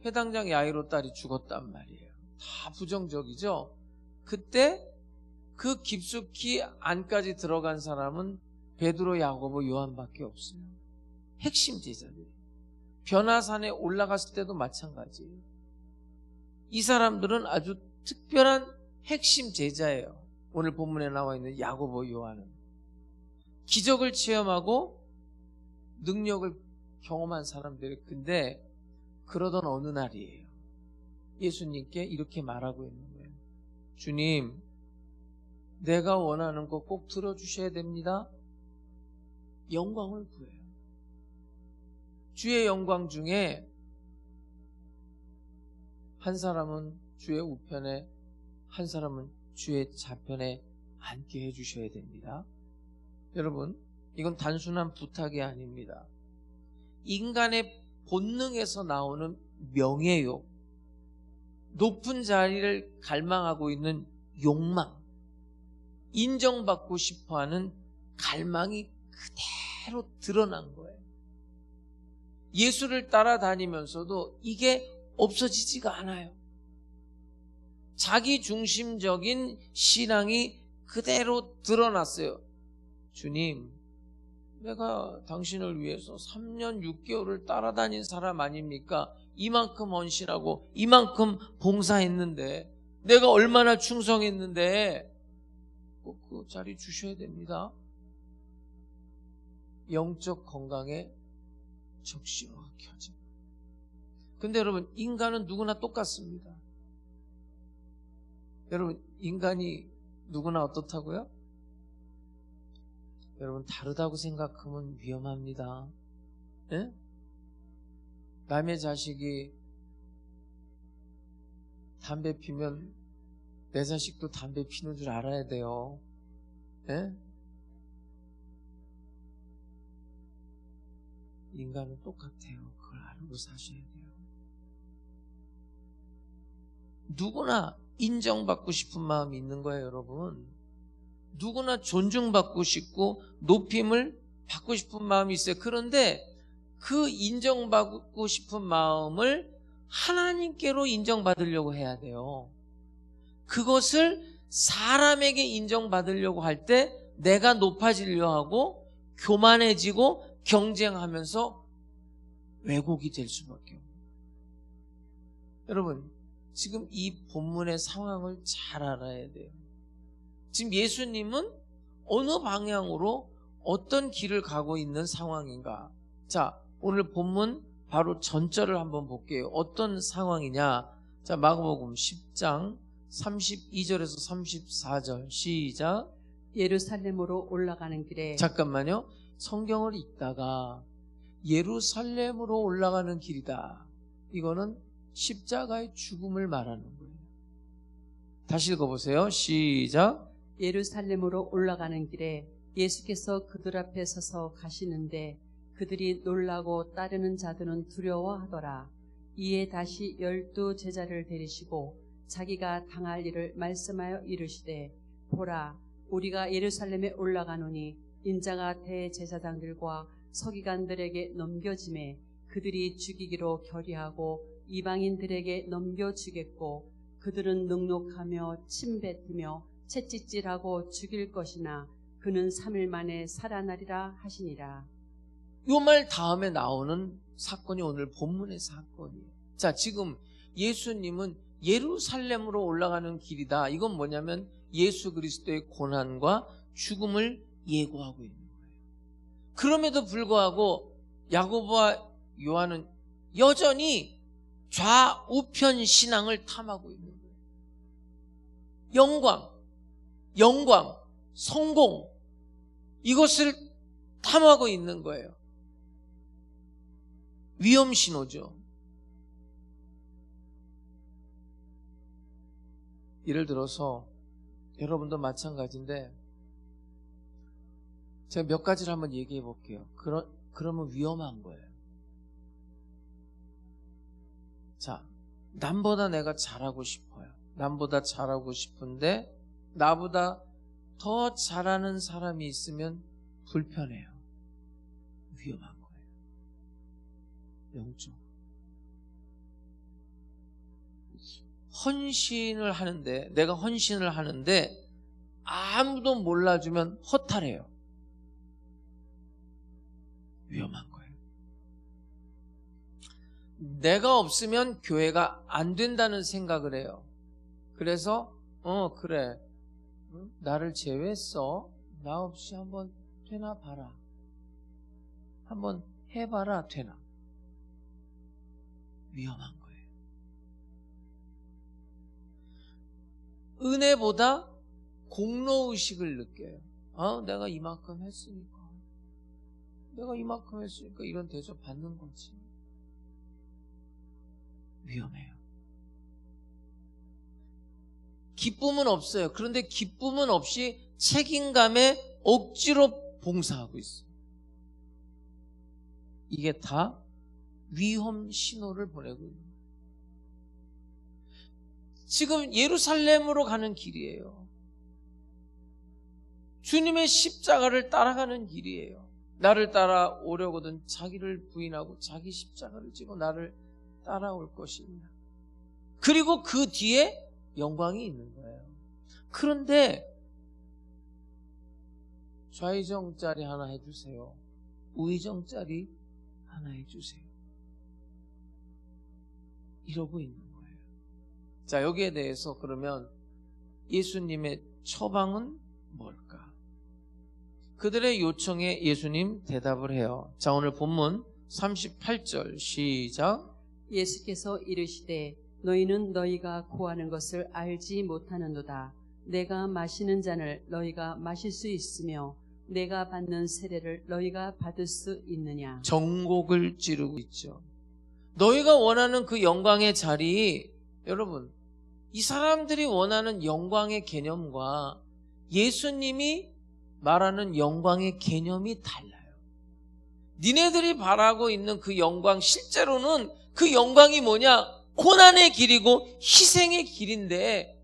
회당장 야이로 딸이 죽었단 말이에요. 다 부정적이죠. 그때 그 깊숙이 안까지 들어간 사람은 베드로, 야고보, 요한밖에 없어요. 핵심 제자들. 변화산에 올라갔을 때도 마찬가지예요. 이 사람들은 아주 특별한 핵심 제자예요. 오늘 본문에 나와 있는 야고보, 요한은. 기적을 체험하고 능력을 경험한 사람들이. 근데 그러던 어느 날이에요. 예수님께 이렇게 말하고 있는 거예요. 주님, 내가 원하는 거 꼭 들어주셔야 됩니다. 영광을 구해요. 주의 영광 중에 한 사람은 주의 우편에, 한 사람은 주의 좌편에 앉게 해주셔야 됩니다. 여러분, 이건 단순한 부탁이 아닙니다. 인간의 본능에서 나오는 명예욕, 높은 자리를 갈망하고 있는 욕망, 인정받고 싶어하는 갈망이 그대로 드러난 거예요. 예수를 따라다니면서도 이게 없어지지가 않아요. 자기 중심적인 신앙이 그대로 드러났어요. 주님, 내가 당신을 위해서 3년 6개월을 따라다닌 사람 아닙니까? 이만큼 헌신하고 이만큼 봉사했는데, 내가 얼마나 충성했는데 꼭 그 자리 주셔야 됩니다. 영적 건강에 적신호가 켜집니다. 근데 여러분, 인간은 누구나 똑같습니다. 여러분, 인간이 누구나 어떻다고요? 여러분, 다르다고 생각하면 위험합니다. 예? 남의 자식이 담배 피면 내 자식도 담배 피는 줄 알아야 돼요. 예? 인간은 똑같아요. 그걸 알고 사셔야 돼요. 누구나 인정받고 싶은 마음이 있는 거예요, 여러분. 누구나 존중받고 싶고 높임을 받고 싶은 마음이 있어요. 그런데 그 인정받고 싶은 마음을 하나님께로 인정받으려고 해야 돼요. 그것을 사람에게 인정받으려고 할 때 내가 높아지려 하고 교만해지고 경쟁하면서 왜곡이 될 수밖에 없어요. 여러분, 지금 이 본문의 상황을 잘 알아야 돼요. 지금 예수님은 어느 방향으로 어떤 길을 가고 있는 상황인가? 자, 오늘 본문 바로 전절을 한번 볼게요. 어떤 상황이냐? 자, 마가복음 10장 32절에서 34절 시작. 예루살렘으로 올라가는 길에 잠깐만요. 성경을 읽다가 예루살렘으로 올라가는 길이다. 이거는 십자가의 죽음을 말하는 거예요. 다시 읽어보세요. 시작. 예루살렘으로 올라가는 길에 예수께서 그들 앞에 서서 가시는데 그들이 놀라고 따르는 자들은 두려워하더라. 이에 다시 12 제자를 데리시고 자기가 당할 일을 말씀하여 이르시되 보라 우리가 예루살렘에 올라가노니 인자가 대제사장들과 서기관들에게 넘겨짐에 그들이 죽이기로 결의하고 이방인들에게 넘겨주겠고 그들은 넉넉하며 침뱉으며 채찍질하고 죽일 것이나 그는 3일 만에 살아나리라 하시니라. 이 말 다음에 나오는 사건이 오늘 본문의 사건이에요. 자, 지금 예수님은 예루살렘으로 올라가는 길이다. 이건 뭐냐면 예수 그리스도의 고난과 죽음을 예고하고 있는 거예요. 그럼에도 불구하고 야고보와 요한은 여전히 좌우편 신앙을 탐하고 있는 거예요. 영광, 성공, 이것을 탐하고 있는 거예요. 위험 신호죠. 예를 들어서 여러분도 마찬가지인데 제가 몇 가지를 한번 얘기해 볼게요. 그러면 위험한 거예요. 자, 남보다 내가 잘하고 싶어요. 남보다 잘하고 싶은데 나보다 더 잘하는 사람이 있으면 불편해요. 위험한 거예요. 영적. 헌신을 하는데 내가 헌신을 하는데 아무도 몰라주면 허탈해요. 위험한 거예요. 내가 없으면 교회가 안 된다는 생각을 해요. 그래서 그래 나를 제외했어. 나 없이 한번 되나 봐라. 한번 해봐라. 되나. 위험한 거예요. 은혜보다 공로의식을 느껴요. 내가 이만큼 했으니까 이런 대접 받는 거지. 위험해요. 기쁨은 없어요. 그런데 기쁨은 없이 책임감에 억지로 봉사하고 있어요. 이게 다 위험 신호를 보내고 있는 거예요. 지금 예루살렘으로 가는 길이에요. 주님의 십자가를 따라가는 길이에요. 나를 따라오려거든 자기를 부인하고 자기 십자가를 지고 나를 따라올 것입니다. 그리고 그 뒤에 영광이 있는 거예요. 그런데 좌의정짜리 하나 해주세요. 우의정짜리 하나 해주세요. 이러고 있는 거예요. 자, 여기에 대해서 그러면 예수님의 처방은 뭘까? 그들의 요청에 예수님 대답을 해요. 자, 오늘 본문 38절 시작. 예수께서 이르시되 너희는 너희가 구하는 것을 알지 못하는도다. 내가 마시는 잔을 너희가 마실 수 있으며 내가 받는 세례를 너희가 받을 수 있느냐. 정곡을 찌르고 있죠. 너희가 원하는 그 영광의 자리, 여러분, 이 사람들이 원하는 영광의 개념과 예수님이 말하는 영광의 개념이 달라요. 니네들이 바라고 있는 그 영광, 실제로는 그 영광이 뭐냐? 고난의 길이고 희생의 길인데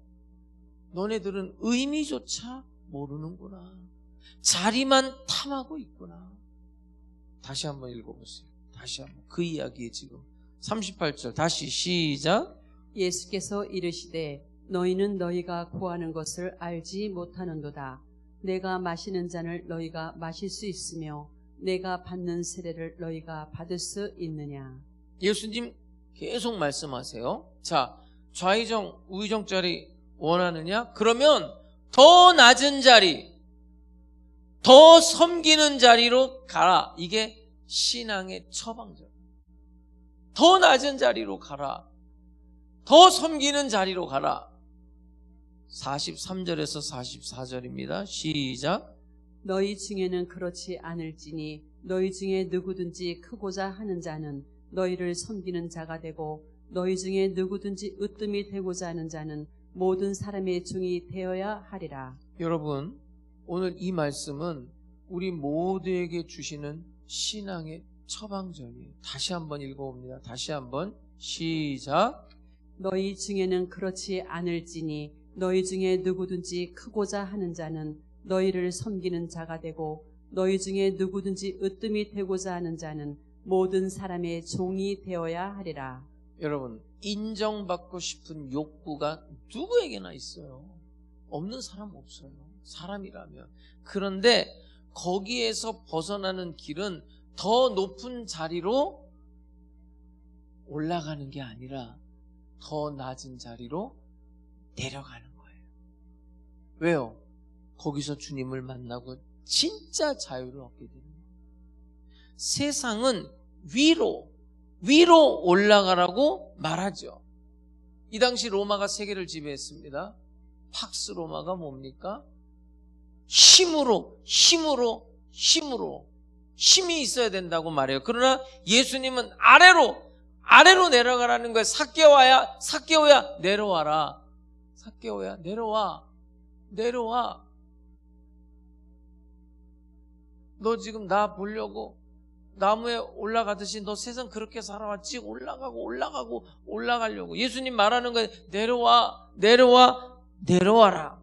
너네들은 의미조차 모르는구나. 자리만 탐하고 있구나. 다시 한번 읽어보세요. 다시 한번 그 이야기에 지금 38절 다시 시작. 예수께서 이르시되 너희는 너희가 구하는 것을 알지 못하는도다. 내가 마시는 잔을 너희가 마실 수 있으며 내가 받는 세례를 너희가 받을 수 있느냐. 예수님 계속 말씀하세요. 자, 좌의정 우의정 자리 원하느냐? 그러면 더 낮은 자리, 더 섬기는 자리로 가라. 이게 신앙의 처방전. 더 낮은 자리로 가라. 더 섬기는 자리로 가라. 43절에서 44절입니다. 시작. 너희 중에는 그렇지 않을지니 너희 중에 누구든지 크고자 하는 자는 너희를 섬기는 자가 되고 너희 중에 누구든지 으뜸이 되고자 하는 자는 모든 사람의 종이 되어야 하리라. 여러분, 오늘 이 말씀은 우리 모두에게 주시는 신앙의 처방전이에요. 다시 한번 읽어봅니다. 다시 한번 시작. 너희 중에는 그렇지 않을지니 너희 중에 누구든지 크고자 하는 자는 너희를 섬기는 자가 되고 너희 중에 누구든지 으뜸이 되고자 하는 자는 모든 사람의 종이 되어야 하리라. 여러분, 인정받고 싶은 욕구가 누구에게나 있어요. 없는 사람 없어요. 사람이라면. 그런데 거기에서 벗어나는 길은 더 높은 자리로 올라가는 게 아니라 더 낮은 자리로 내려가는 거예요. 왜요? 거기서 주님을 만나고 진짜 자유를 얻게 됩니다. 세상은 위로 올라가라고 말하죠. 이 당시 로마가 세계를 지배했습니다. 팍스 로마가 뭡니까? 힘이 있어야 된다고 말해요. 그러나 예수님은 아래로 내려가라는 거예요. 삭개오야 내려와라. 삭개오야 내려와. 너 지금 나 보려고 나무에 올라가듯이 너 세상 그렇게 살아왔지? 올라가려고. 예수님 말하는 거예요. 내려와라.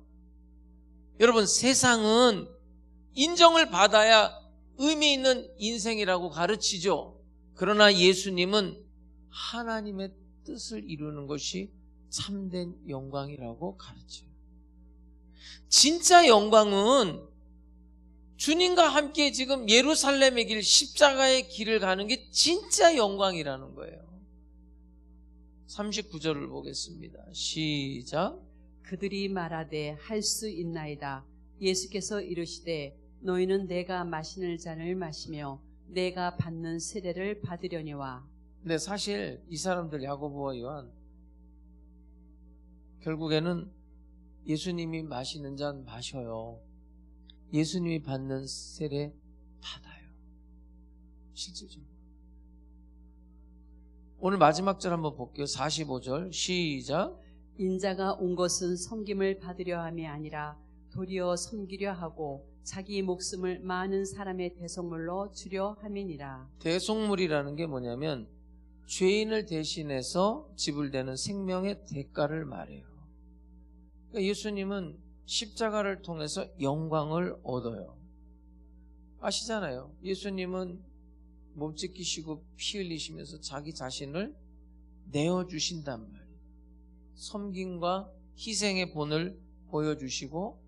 여러분, 세상은 인정을 받아야 의미 있는 인생이라고 가르치죠. 그러나 예수님은 하나님의 뜻을 이루는 것이 참된 영광이라고 가르쳐요. 진짜 영광은 주님과 함께 지금 예루살렘의 길, 십자가의 길을 가는 게 진짜 영광이라는 거예요. 39절을 보겠습니다. 시작. 그들이 말하되 할 수 있나이다. 예수께서 이르시되 너희는 내가 마시는 잔을 마시며 내가 받는 세례를 받으려니와. 근데 사실 이 사람들 야고보와 요한 결국에는 예수님이 마시는 잔 마셔요. 예수님이 받는 세례 받아요. 실질적으로. 오늘 마지막 절 한번 볼게요. 45절 시작. 인자가 온 것은 섬김을 받으려 함이 아니라 도리어 섬기려 하고 자기 목숨을 많은 사람의 대속물로 주려 함이니라. 대속물이라는 게 뭐냐면 죄인을 대신해서 지불되는 생명의 대가를 말해요. 그러니까 예수님은 십자가를 통해서 영광을 얻어요. 아시잖아요. 예수님은 몸 찢기시고 피 흘리시면서 자기 자신을 내어주신단 말이에요. 섬김과 희생의 본을 보여주시고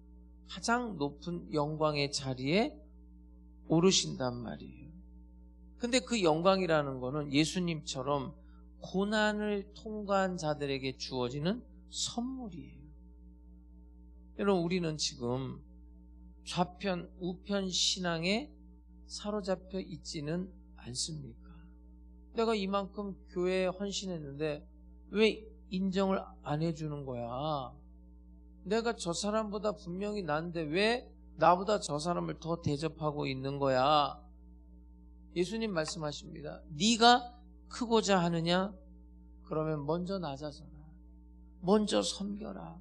가장 높은 영광의 자리에 오르신단 말이에요. 근데 그 영광이라는 거는 예수님처럼 고난을 통과한 자들에게 주어지는 선물이에요. 여러분, 우리는 지금 좌편, 우편 신앙에 사로잡혀 있지는 않습니까? 내가 이만큼 교회에 헌신했는데 왜 인정을 안 해주는 거야? 내가 저 사람보다 분명히 나은데 왜 나보다 저 사람을 더 대접하고 있는 거야? 예수님 말씀하십니다. 네가 크고자 하느냐? 그러면 먼저 낮아져라. 먼저 섬겨라.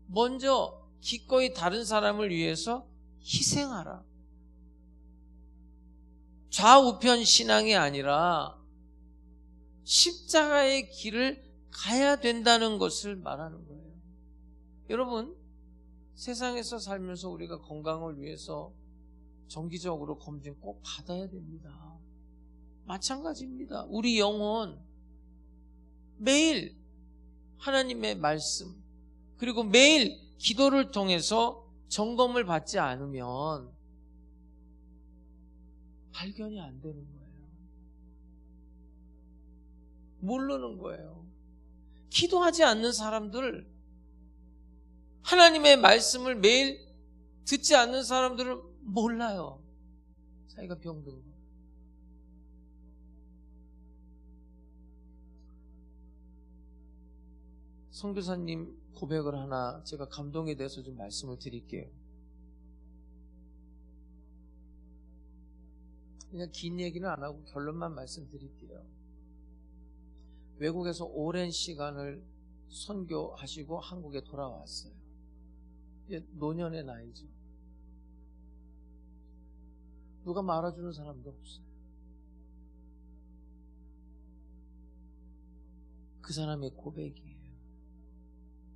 먼저 기꺼이 다른 사람을 위해서 희생하라. 좌우편 신앙이 아니라 십자가의 길을 가야 된다는 것을 말하는 거예요. 여러분, 세상에서 살면서 우리가 건강을 위해서 정기적으로 검진 꼭 받아야 됩니다. 마찬가지입니다. 우리 영혼 매일 하나님의 말씀 그리고 매일 기도를 통해서 점검을 받지 않으면 발견이 안 되는 거예요. 모르는 거예요. 기도하지 않는 사람들, 하나님의 말씀을 매일 듣지 않는 사람들은 몰라요. 자기가 병든 거. 선교사님 고백을 하나 제가 감동에 대해서 좀 말씀을 드릴게요. 그냥 긴 얘기는 안 하고 결론만 말씀드릴게요. 외국에서 오랜 시간을 선교하시고 한국에 돌아왔어요. 이제 노년의 나이죠. 누가 말아주는 사람도 없어요. 그 사람의 고백이에요.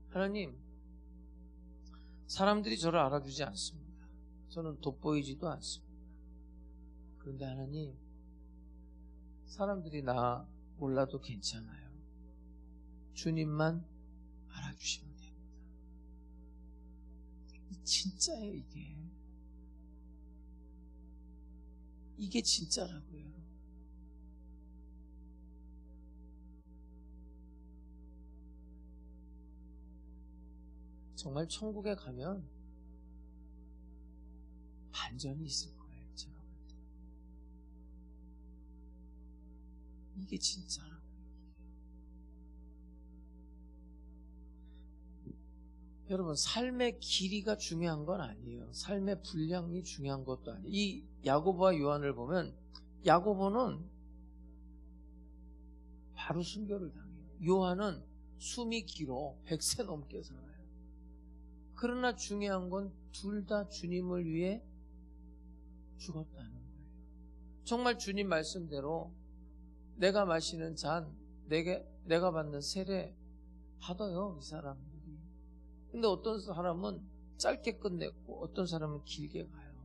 하나님, 사람들이 저를 알아주지 않습니다. 저는 돋보이지도 않습니다. 그런데 하나님, 사람들이 나 몰라도 괜찮아요. 주님만 알아주시면 됩니다. 진짜예요, 이게. 이게 진짜라고요. 정말 천국에 가면 반전이 있을 거예요. 제가 볼 때. 이게 진짜라고요. 여러분, 삶의 길이가 중요한 건 아니에요. 삶의 분량이 중요한 것도 아니에요. 이 야고보와 요한을 보면 야고보는 바로 순교를 당해요. 요한은 숨이 길어 100세 넘게 살아요. 그러나 중요한 건 둘 다 주님을 위해 죽었다는 거예요. 정말 주님 말씀대로 내가 마시는 잔, 내가 받는 세례 받아요, 이 사람들이. 근데 어떤 사람은 짧게 끝냈고 어떤 사람은 길게 가요.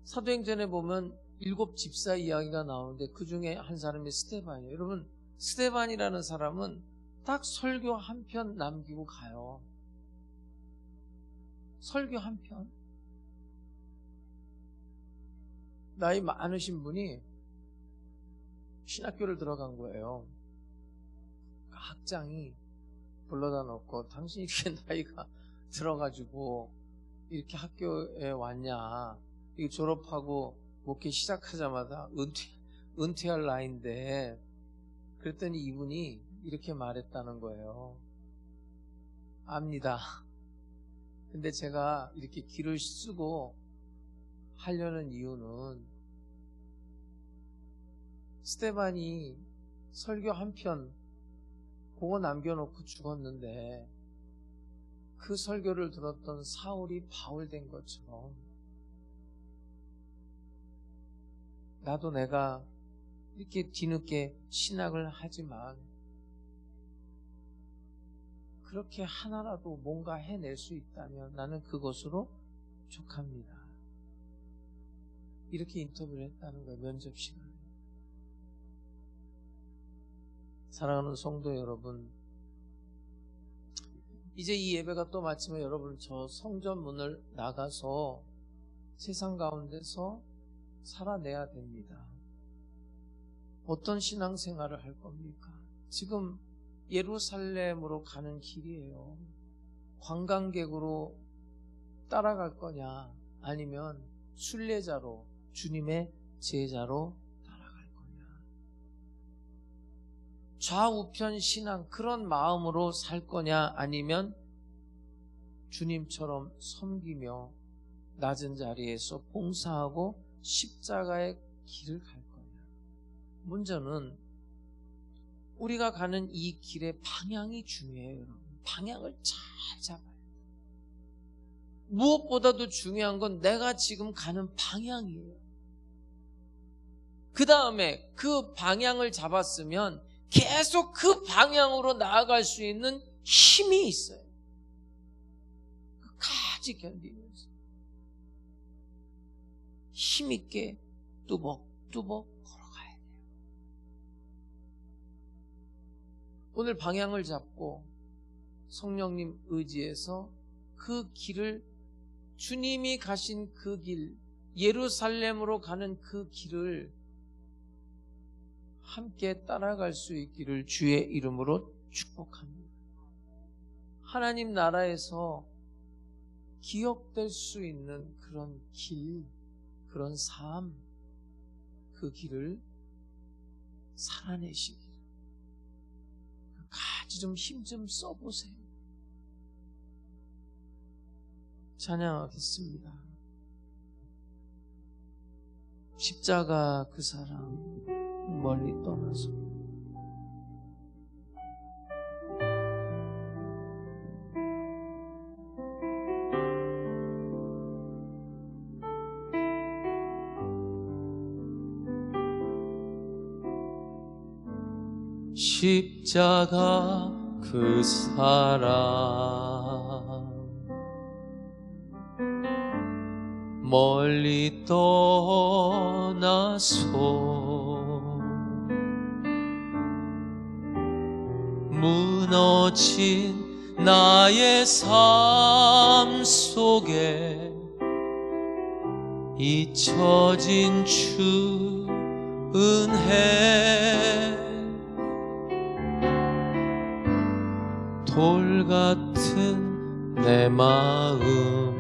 사도행전에 보면 7 집사 이야기가 나오는데 그 중에 한 사람이 스데반이에요. 여러분, 스데반이라는 사람은 딱 설교 한 편 남기고 가요. 설교 한 편. 나이 많으신 분이 신학교를 들어간 거예요. 학장이 불러다 놓고 당신이 이렇게 나이가 들어가지고 이렇게 학교에 왔냐. 이거 졸업하고 목회 시작하자마자 은퇴할 나이인데, 그랬더니 이분이 이렇게 말했다는 거예요. 압니다. 근데 제가 이렇게 길을 쓰고 하려는 이유는 스데반이 설교 한 편 그거 남겨놓고 죽었는데 그 설교를 들었던 사울이 바울 된 것처럼 나도 내가 이렇게 뒤늦게 신학을 하지만 그렇게 하나라도 뭔가 해낼 수 있다면 나는 그것으로 족합니다. 이렇게 인터뷰를 했다는 거예요. 면접 시간에. 사랑하는 성도 여러분, 이제 이 예배가 또 마치면 여러분 저 성전 문을 나가서 세상 가운데서 살아내야 됩니다. 어떤 신앙생활을 할 겁니까? 지금 예루살렘으로 가는 길이에요. 관광객으로 따라갈 거냐, 아니면 순례자로 주님의 제자로 따라갈 거냐. 좌우편 신앙, 그런 마음으로 살 거냐, 아니면 주님처럼 섬기며 낮은 자리에서 봉사하고 십자가의 길을 갈 거냐. 문제는 우리가 가는 이 길의 방향이 중요해요. 여러분. 방향을 잘 잡아야 돼요. 무엇보다도 중요한 건 내가 지금 가는 방향이에요. 그 다음에 그 방향을 잡았으면 계속 그 방향으로 나아갈 수 있는 힘이 있어요. 끝까지 견디면서 힘있게 뚜벅뚜벅 걸어가야 돼요. 오늘 방향을 잡고 성령님 의지해서 그 길을, 주님이 가신 그 길, 예루살렘으로 가는 그 길을 함께 따라갈 수 있기를 주의 이름으로 축복합니다. 하나님 나라에서 기억될 수 있는 그런 길, 그런 삶, 그 길을 살아내시기를 같이 좀 힘 좀 써보세요. 찬양하겠습니다. 십자가 그 사랑 멀리 떠나서 십자가 그 사랑 멀리 떠나서 무너진 나의 삶 속에 잊혀진 주 은혜 돌 같은 내 마음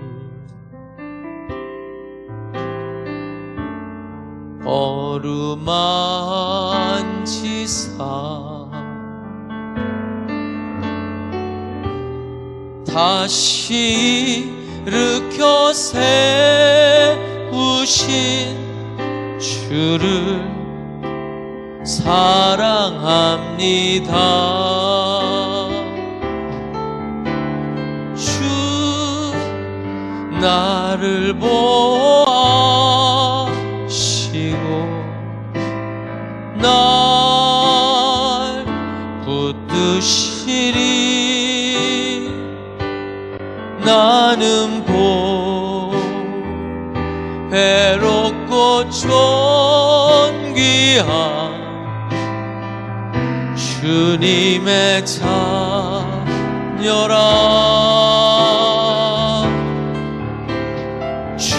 어루만지사 다시 일으켜 세우신 주를 사랑합니다. 주 나를 보아시고 날 붙드시리. 나는 외롭고 존귀한 주님의 자녀라. 주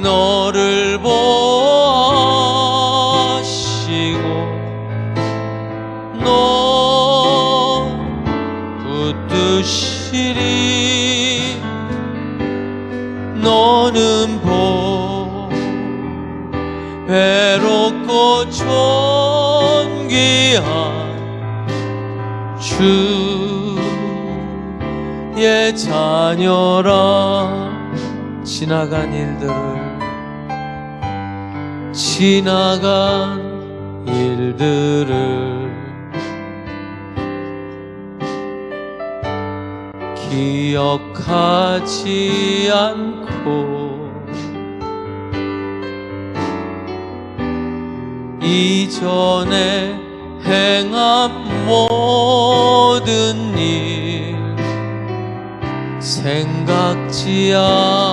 너를 보아시고 너 붙드시리. 너는 외롭고 존귀한 주의 자녀라. 지나간 일들을 기억하지 않고 이전에 행한 모든 일 생각지 않으리.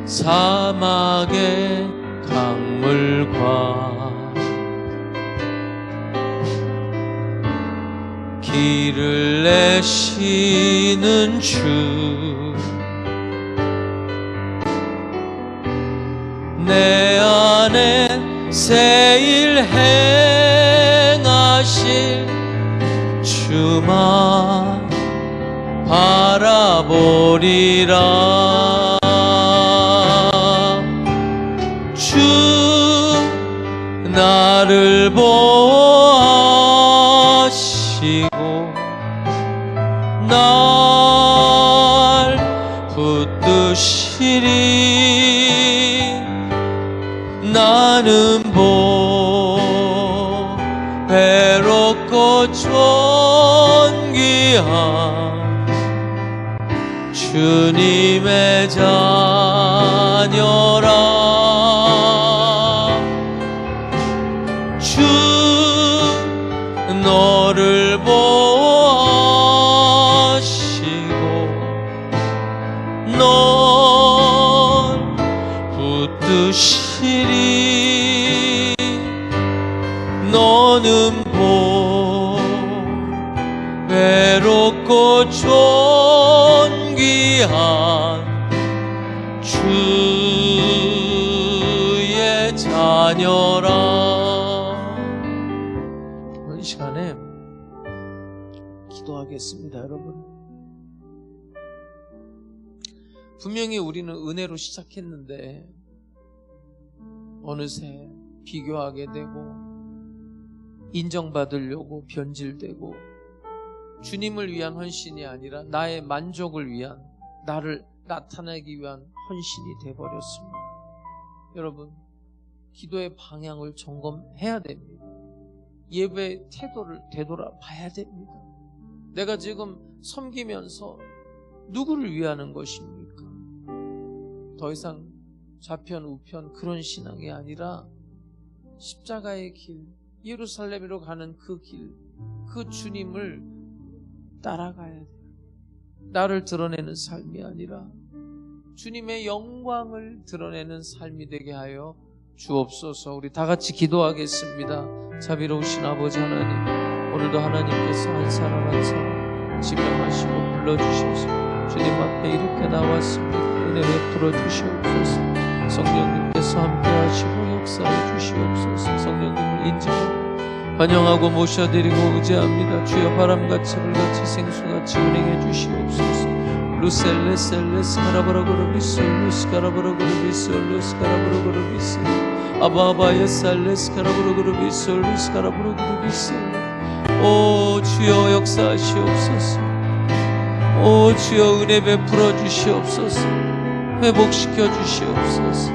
사막의 강물과 길을 내시는 주 내 안에 새 일 행하실 주만 바라보리라. 주 나를 보아시고 날 붙드시리. 나는 외롭고 존귀한 주님의 자녀라. 주 오 존귀한 주의 자녀라. 이 시간에 기도하겠습니다, 여러분. 분명히 우리는 은혜로 시작했는데 어느새 비교하게 되고 인정받으려고 변질되고 주님을 위한 헌신이 아니라 나의 만족을 위한, 나를 나타내기 위한 헌신이 되어버렸습니다. 여러분, 기도의 방향을 점검해야 됩니다. 예배의 태도를 되돌아봐야 됩니다. 내가 지금 섬기면서 누구를 위하는 것입니까? 더 이상 좌편 우편 그런 신앙이 아니라 십자가의 길, 예루살렘으로 가는 그 길, 그 주님을 따라가야 돼요. 나를 드러내는 삶이 아니라 주님의 영광을 드러내는 삶이 되게 하여 주옵소서. 우리 다 같이 기도하겠습니다. 자비로우신 아버지 하나님, 오늘도 하나님께서 한 사람 한 사람 지명하시고 불러주셔서 주님 앞에 이렇게 나왔습니다. 은혜 베풀어 주시옵소서. 성령님께서 함께 하시고 역사해 주시옵소서. 성령님을 인정하고 환영하고 모셔드리고 의지합니다. 주여 바람같이 불같이 생수같이 운행해 주시옵소서. 루셀레셀레스 가라바라고르비스 루스 가라바라고르비스 루스 가라바라고르비스 아바바예 살레스 가라바라고르비스 루스 가라바라고르비스. 오 주여 역사하시옵소서. 오 주여 은혜 베풀어 주시옵소서. 회복시켜 주시옵소서.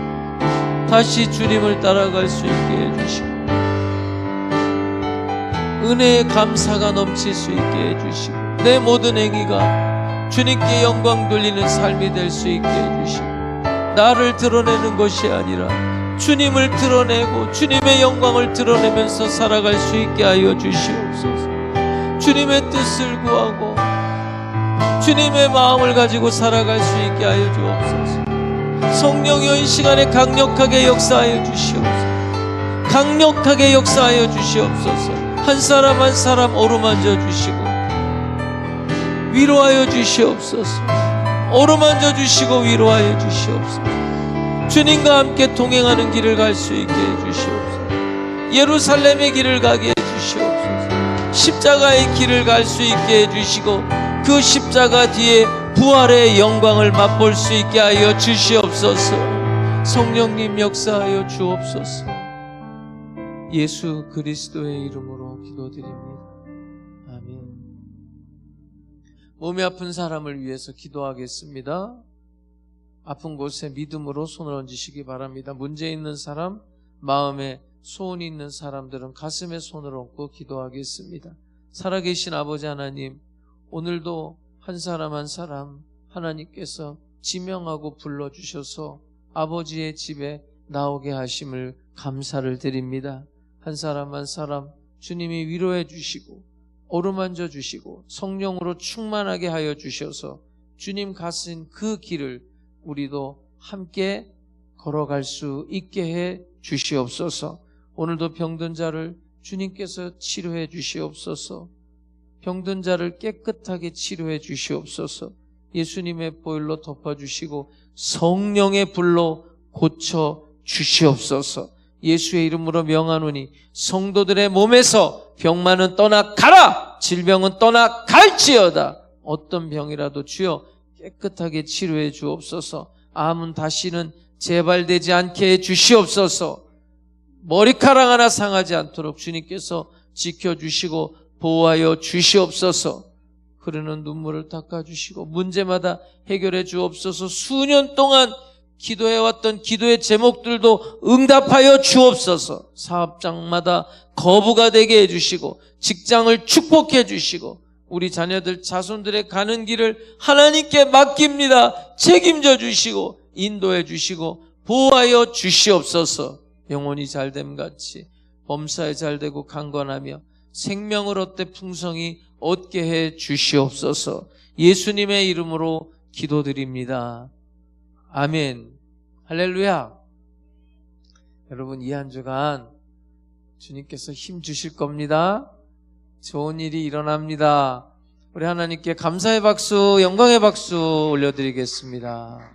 다시 주님을 따라갈 수 있게 해주시고 은혜의 감사가 넘칠 수 있게 해주시고 내 모든 행위가 주님께 영광 돌리는 삶이 될 수 있게 해주시고 나를 드러내는 것이 아니라 주님을 드러내고 주님의 영광을 드러내면서 살아갈 수 있게 하여 주시옵소서. 주님의 뜻을 구하고 주님의 마음을 가지고 살아갈 수 있게 하여 주옵소서. 성령이여 이 시간에 강력하게 역사하여 주시옵소서. 강력하게 역사하여 주시옵소서. 한 사람 한 사람 어루만져 주시고 위로하여 주시옵소서. 어루만져 주시고 위로하여 주시옵소서. 주님과 함께 동행하는 길을 갈 수 있게 해주시옵소서. 예루살렘의 길을 가게 해주시옵소서. 십자가의 길을 갈 수 있게 해주시고 그 십자가 뒤에 부활의 영광을 맛볼 수 있게 하여 주시옵소서. 성령님 역사하여 주옵소서. 예수 그리스도의 이름으로 기도드립니다. 아멘. 몸이 아픈 사람을 위해서 기도하겠습니다. 아픈 곳에 믿음으로 손을 얹으시기 바랍니다. 문제 있는 사람, 마음에 소원이 있는 사람들은 가슴에 손을 얹고 기도하겠습니다. 살아계신 아버지 하나님, 오늘도 한 사람 한 사람 하나님께서 지명하고 불러주셔서 아버지의 집에 나오게 하심을 감사를 드립니다. 한 사람 한 사람 주님이 위로해 주시고 어루만져 주시고 성령으로 충만하게 하여 주셔서 주님 가신 그 길을 우리도 함께 걸어갈 수 있게 해 주시옵소서. 오늘도 병든 자를 주님께서 치료해 주시옵소서. 병든 자를 깨끗하게 치료해 주시옵소서. 예수님의 보혈로 덮어주시고 성령의 불로 고쳐 주시옵소서. 예수의 이름으로 명하노니 성도들의 몸에서 병만은 떠나가라, 질병은 떠나갈지어다. 어떤 병이라도 주여 깨끗하게 치료해 주옵소서. 암은 다시는 재발되지 않게 해 주시옵소서. 머리카락 하나 상하지 않도록 주님께서 지켜주시고 보호하여 주시옵소서. 흐르는 눈물을 닦아주시고 문제마다 해결해 주옵소서. 수년 동안 기도해왔던 기도의 제목들도 응답하여 주옵소서. 사업장마다 거부가 되게 해주시고 직장을 축복해 주시고 우리 자녀들 자손들의 가는 길을 하나님께 맡깁니다. 책임져 주시고 인도해 주시고 보호하여 주시옵소서. 영혼이 잘됨같이 범사에 잘되고 강건하며 생명을 얻되 풍성히 얻게 해 주시옵소서. 예수님의 이름으로 기도드립니다. 아멘. 할렐루야. 여러분, 이 한 주간 주님께서 힘 주실 겁니다. 좋은 일이 일어납니다. 우리 하나님께 감사의 박수, 영광의 박수 올려드리겠습니다.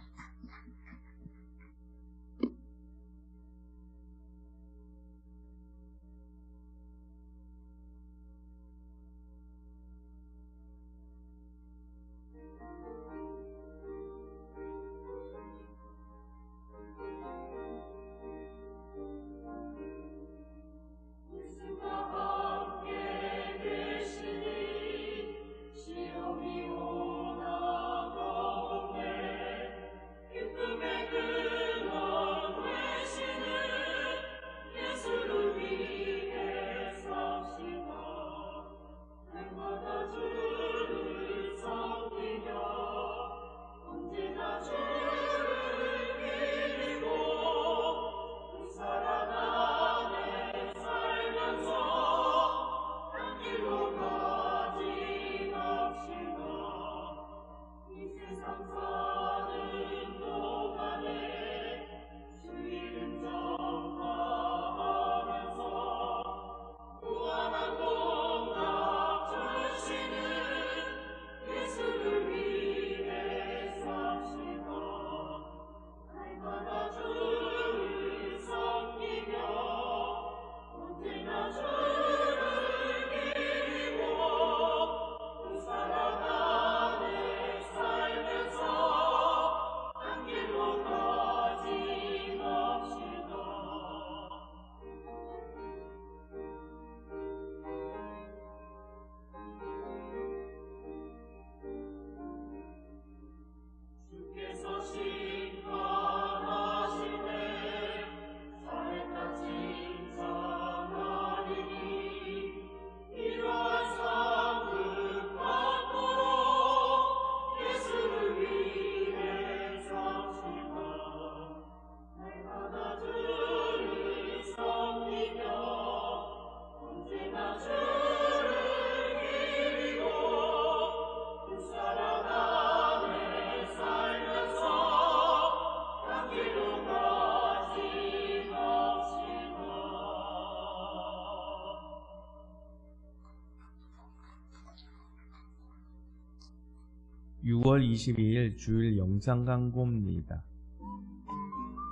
(6월 22일) 주일 영상 광고입니다.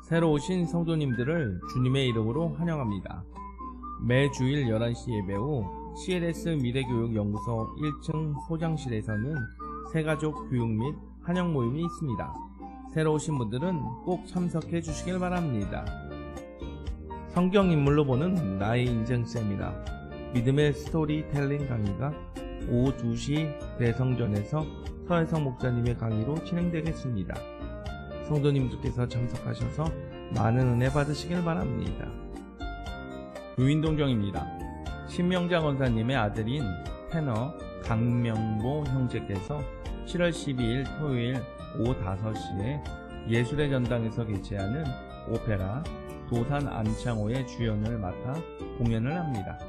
새로 오신 성도님들을 주님의 이름으로 환영합니다. 매 주일 11시 예배 후 CLS 미래교육연구소 1층 소장실에서는 새가족 교육 및 환영 모임이 있습니다. 새로 오신 분들은 꼭 참석해 주시길 바랍니다. 성경 인물로 보는 나의 인생 세미나 믿음의 스토리텔링 강의가 오후 2시 대성전에서 서혜성 목사님의 강의로 진행되겠습니다. 성도님들께서 참석하셔서 많은 은혜 받으시길 바랍니다. 유인동정입니다. 신명자 권사님의 아들인 테너 강명보 형제께서 7월 12일 토요일 오후 5시에 예술의 전당에서 개최하는 오페라 도산 안창호의 주연을 맡아 공연을 합니다.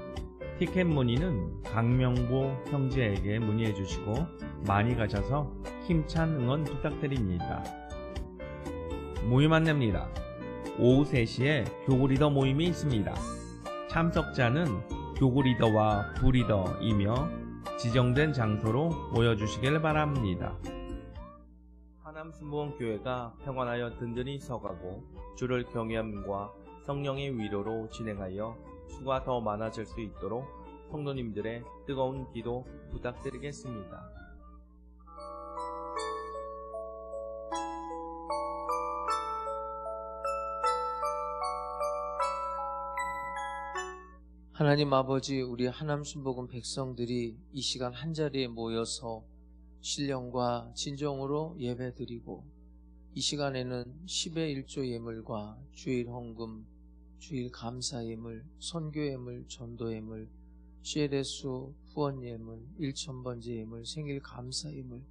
티켓 문의는 강명보 형제에게 문의해 주시고 많이 가셔서 힘찬 응원 부탁드립니다. 모임 안내입니다. 오후 3시에 교구리더 모임이 있습니다. 참석자는 교구리더와 부리더이며 지정된 장소로 모여주시길 바랍니다. 하남순복음교회가 평안하여 든든히 서가고 주를 경외함과 성령의 위로로 진행하여 수가 더 많아질 수 있도록 성도님들의 뜨거운 기도 부탁드리겠습니다. 하나님 아버지, 우리 하남순복음 백성들이 이 시간 한자리에 모여서 신령과 진정으로 예배드리고 이 시간에는 10의 1조 예물과 주일 헌금, 주일 감사 예물, 선교 예물, 전도 예물, CLS 후원 예물, 1000번째 예물, 생일 감사 예물,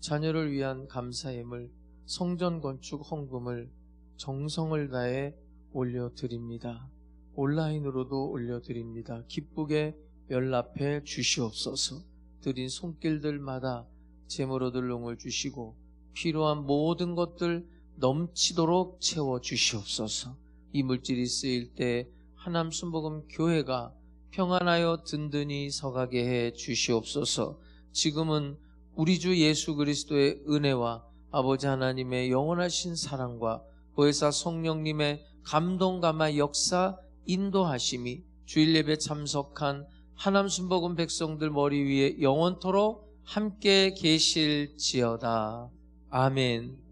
자녀를 위한 감사 예물, 성전 건축 헌금을 정성을 다해 올려드립니다. 온라인으로도 올려드립니다. 기쁘게 연락해 주시옵소서. 드린 손길들마다 제물 얻을 용을 주시고 필요한 모든 것들 넘치도록 채워주시옵소서. 이 물질이 쓰일 때 하남순복음 교회가 평안하여 든든히 서가게 해 주시옵소서. 지금은 우리 주 예수 그리스도의 은혜와 아버지 하나님의 영원하신 사랑과 보혜사 성령님의 감동 감화 역사 인도하심이 주일 예배 참석한 하남 순복음 백성들 머리 위에 영원토록 함께 계실지어다. 아멘.